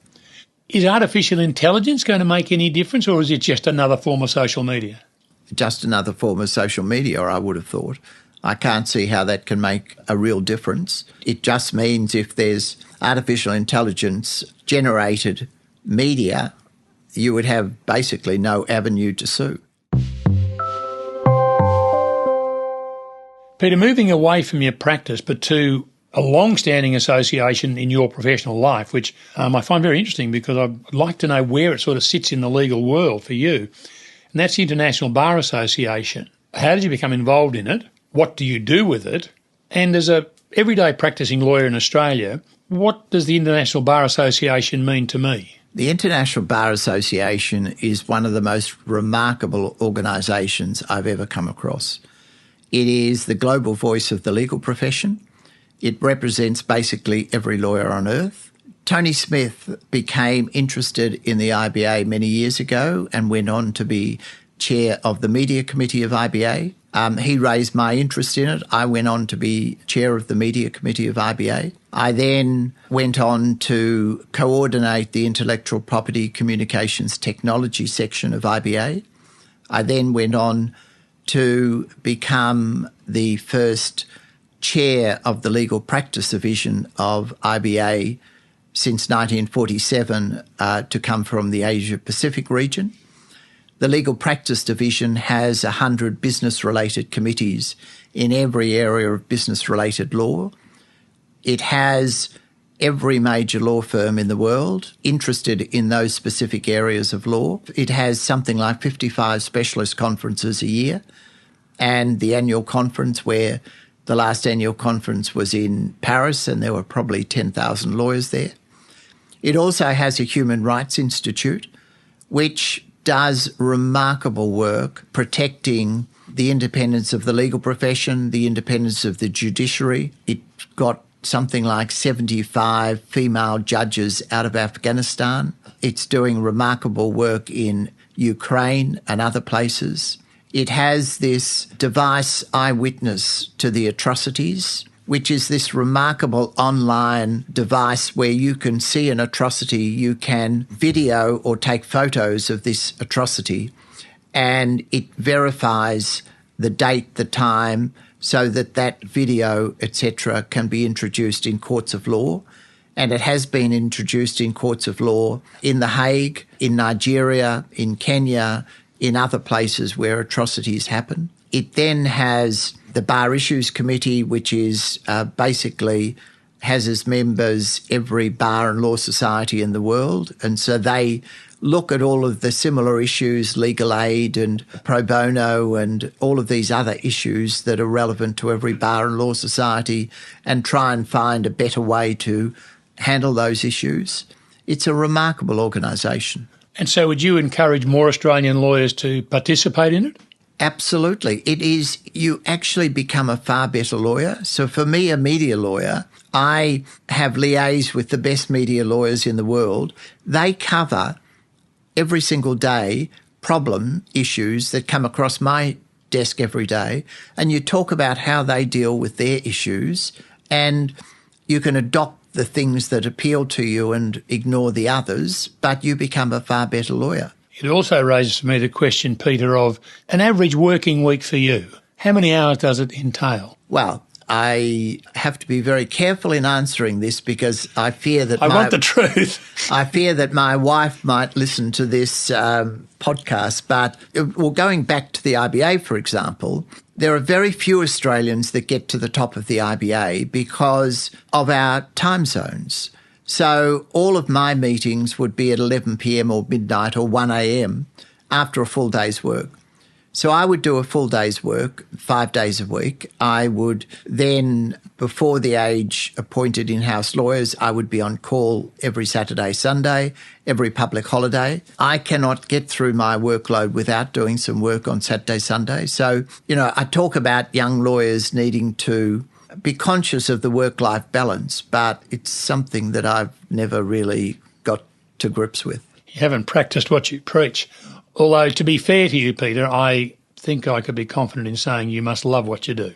Is artificial intelligence going to make any difference, or is it just another form of social media? Just another form of social media, I would have thought. I can't see how that can make a real difference. It just means if there's artificial intelligence generated media, you would have basically no avenue to sue. Peter, moving away from your practice but to a long-standing association in your professional life, which I find very interesting because I'd like to know where it sort of sits in the legal world for you, and that's the International Bar Association. How did you become involved in it? What do you do with it? And as a everyday practising lawyer in Australia, what does the International Bar Association mean to me? The International Bar Association is one of the most remarkable organisations I've ever come across. It is the global voice of the legal profession. It represents basically every lawyer on earth. Tony Smith became interested in the IBA many years ago and went on to be chair of the media committee of IBA. He raised my interest in it. I went on to be chair of the media committee of IBA. I then went on to coordinate the intellectual property communications technology section of IBA. I then went on to become the first chair of the legal practice division of IBA since 1947 to come from the Asia Pacific region. The legal practice division has 100 business-related committees in every area of business-related law. It has every major law firm in the world interested in those specific areas of law. It has something like 55 specialist conferences a year, and the annual conference, where the last annual conference was in Paris and there were probably 10,000 lawyers there. It also has a Human Rights Institute, which does remarkable work protecting the independence of the legal profession, the independence of the judiciary. It got something like 75 female judges out of Afghanistan. It's doing remarkable work in Ukraine and other places. It has this device, Eyewitness to the Atrocities, which is this remarkable online device where you can see an atrocity, you can video or take photos of this atrocity, and it verifies the date, the time, so that that video, etc., can be introduced in courts of law. And it has been introduced in courts of law in The Hague, in Nigeria, in Kenya, in other places where atrocities happen. It then has the Bar Issues Committee, which is basically has as members every bar and law society in the world. And so they look at all of the similar issues, legal aid and pro bono and all of these other issues that are relevant to every bar and law society, and try and find a better way to handle those issues. It's a remarkable organisation. And so would you encourage more Australian lawyers to participate in it? Absolutely. It is, you actually become a far better lawyer. So for me, a media lawyer, I have liaised with the best media lawyers in the world. They cover every single day problem issues that come across my desk every day, and you talk about how they deal with their issues, and you can adopt the things that appeal to you and ignore the others, but you become a far better lawyer. It also raises for me the question, Peter, of an average working week for you. How many hours does it entail? Well, I have to be very careful in answering this because I fear that I want the truth. I fear that my wife might listen to this podcast. But going back to the IBA, for example, there are very few Australians that get to the top of the IBA because of our time zones. So all of my meetings would be at 11 p.m. or midnight or 1 a.m. after a full day's work. So I would do a full day's work, 5 days a week. I would then, before the age appointed in-house lawyers, I would be on call every Saturday, Sunday, every public holiday. I cannot get through my workload without doing some work on Saturday, Sunday. So, I talk about young lawyers needing to be conscious of the work-life balance, but it's something that I've never really got to grips with. You haven't practiced what you preach. Although, to be fair to you, Peter, I think I could be confident in saying you must love what you do.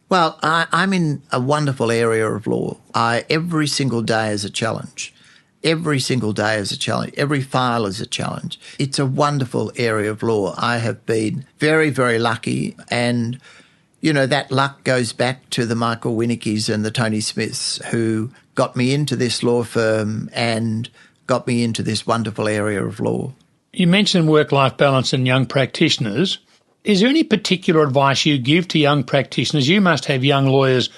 Well, I'm in a wonderful area of law. Every single day is a challenge. Every single day is a challenge. Every file is a challenge. It's a wonderful area of law. I have been very, very lucky, and that luck goes back to the Michael Winnickys and the Tony Smiths who got me into this law firm and got me into this wonderful area of law. You mentioned work-life balance and young practitioners. Is there any particular advice you give to young practitioners? You must have young lawyers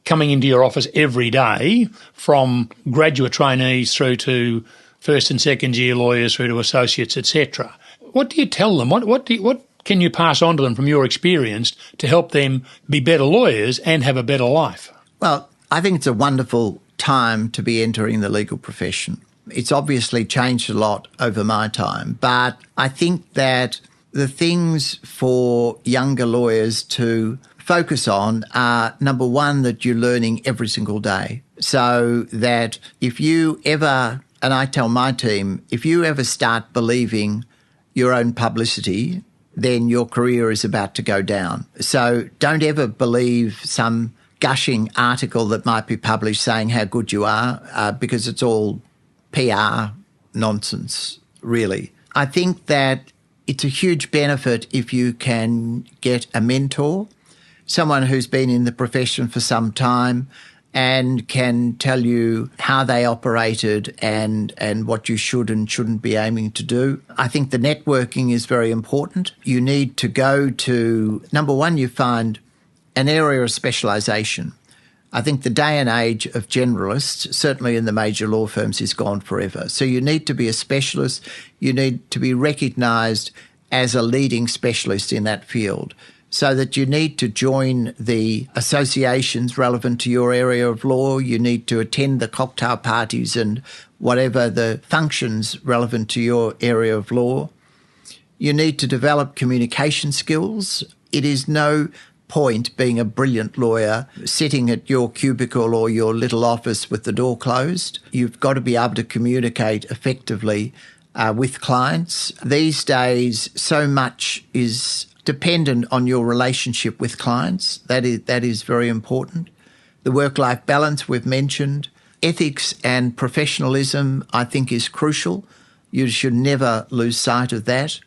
coming into your office every day, from graduate trainees through to first and second year lawyers through to associates, etc. What do you tell them? What can you pass on to them from your experience to help them be better lawyers and have a better life? Well, I think it's a wonderful time to be entering the legal profession. It's obviously changed a lot over my time, but I think that the things for younger lawyers to focus on are, number one, that you're learning every single day. So that if you ever, and I tell my team, if you ever start believing your own publicity, then your career is about to go down. So don't ever believe some gushing article that might be published saying how good you are, because it's all PR nonsense, really. I think that it's a huge benefit if you can get a mentor, someone who's been in the profession for some time and can tell you how they operated and what you should and shouldn't be aiming to do. I think the networking is very important. You need to go to, number one, you find an area of specialisation. I think the day and age of generalists, certainly in the major law firms, is gone forever. So you need to be a specialist. You need to be recognised as a leading specialist in that field, so that you need to join the associations relevant to your area of law. You need to attend the cocktail parties and whatever the functions relevant to your area of law. You need to develop communication skills. It is no point being a brilliant lawyer sitting at your cubicle or your little office with the door closed. You've got to be able to communicate effectively with clients. These days, so much is dependent on your relationship with clients. That is very important. The work-life balance we've mentioned. Ethics and professionalism, I think, is crucial. You should never lose sight of that.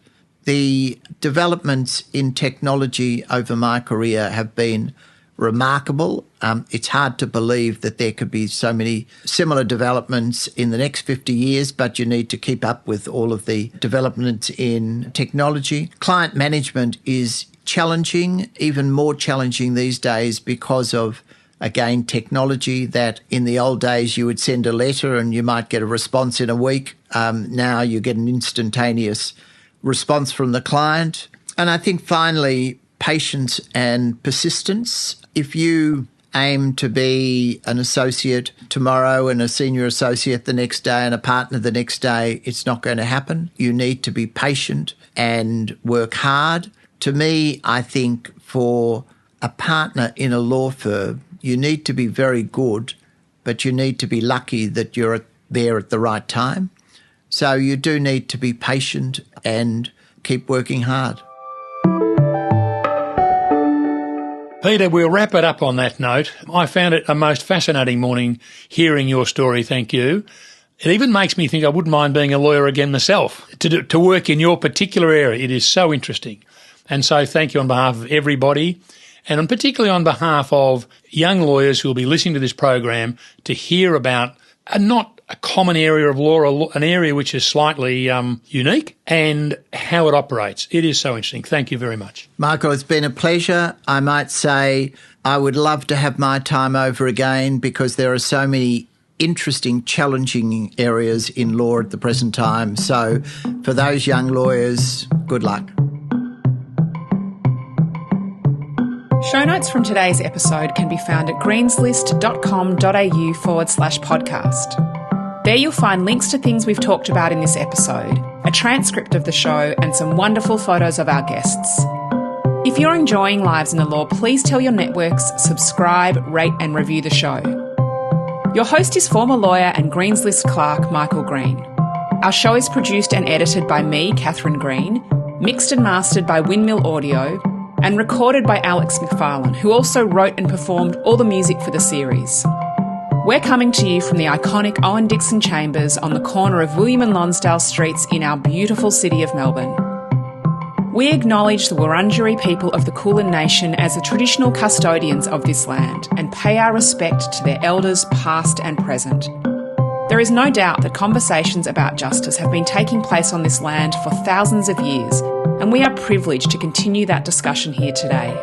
The developments in technology over my career have been remarkable. It's hard to believe that there could be so many similar developments in the next 50 years, but you need to keep up with all of the developments in technology. Client management is challenging, even more challenging these days because of, again, technology, that in the old days you would send a letter and you might get a response in a week. Now you get an instantaneous response from the client. And I think finally, patience and persistence. If you aim to be an associate tomorrow and a senior associate the next day and a partner the next day, it's not going to happen. You need to be patient and work hard. To me, I think for a partner in a law firm, you need to be very good, but you need to be lucky that you're there at the right time. So you do need to be patient and keep working hard. Peter, we'll wrap it up on that note. I found it a most fascinating morning hearing your story, thank you. It even makes me think I wouldn't mind being a lawyer again myself, to work in your particular area. It is so interesting. And so thank you on behalf of everybody, and particularly on behalf of young lawyers who will be listening to this program to hear about not a common area of law, an area which is slightly unique, and how it operates. It is so interesting. Thank you very much. Michael, it's been a pleasure. I might say I would love to have my time over again, because there are so many interesting, challenging areas in law at the present time. So for those young lawyers, good luck. Show notes from today's episode can be found at greenslist.com.au/podcast. There you'll find links to things we've talked about in this episode, a transcript of the show, and some wonderful photos of our guests. If you're enjoying Lives in the Law, please tell your networks, subscribe, rate and review the show. Your host is former lawyer and Greens List clerk Michael Green. Our show is produced and edited by me, Catherine Green, mixed and mastered by Windmill Audio, and recorded by Alex McFarlane, who also wrote and performed all the music for the series. We're coming to you from the iconic Owen Dixon Chambers on the corner of William and Lonsdale Streets in our beautiful city of Melbourne. We acknowledge the Wurundjeri people of the Kulin Nation as the traditional custodians of this land and pay our respect to their elders past and present. There is no doubt that conversations about justice have been taking place on this land for thousands of years, and we are privileged to continue that discussion here today.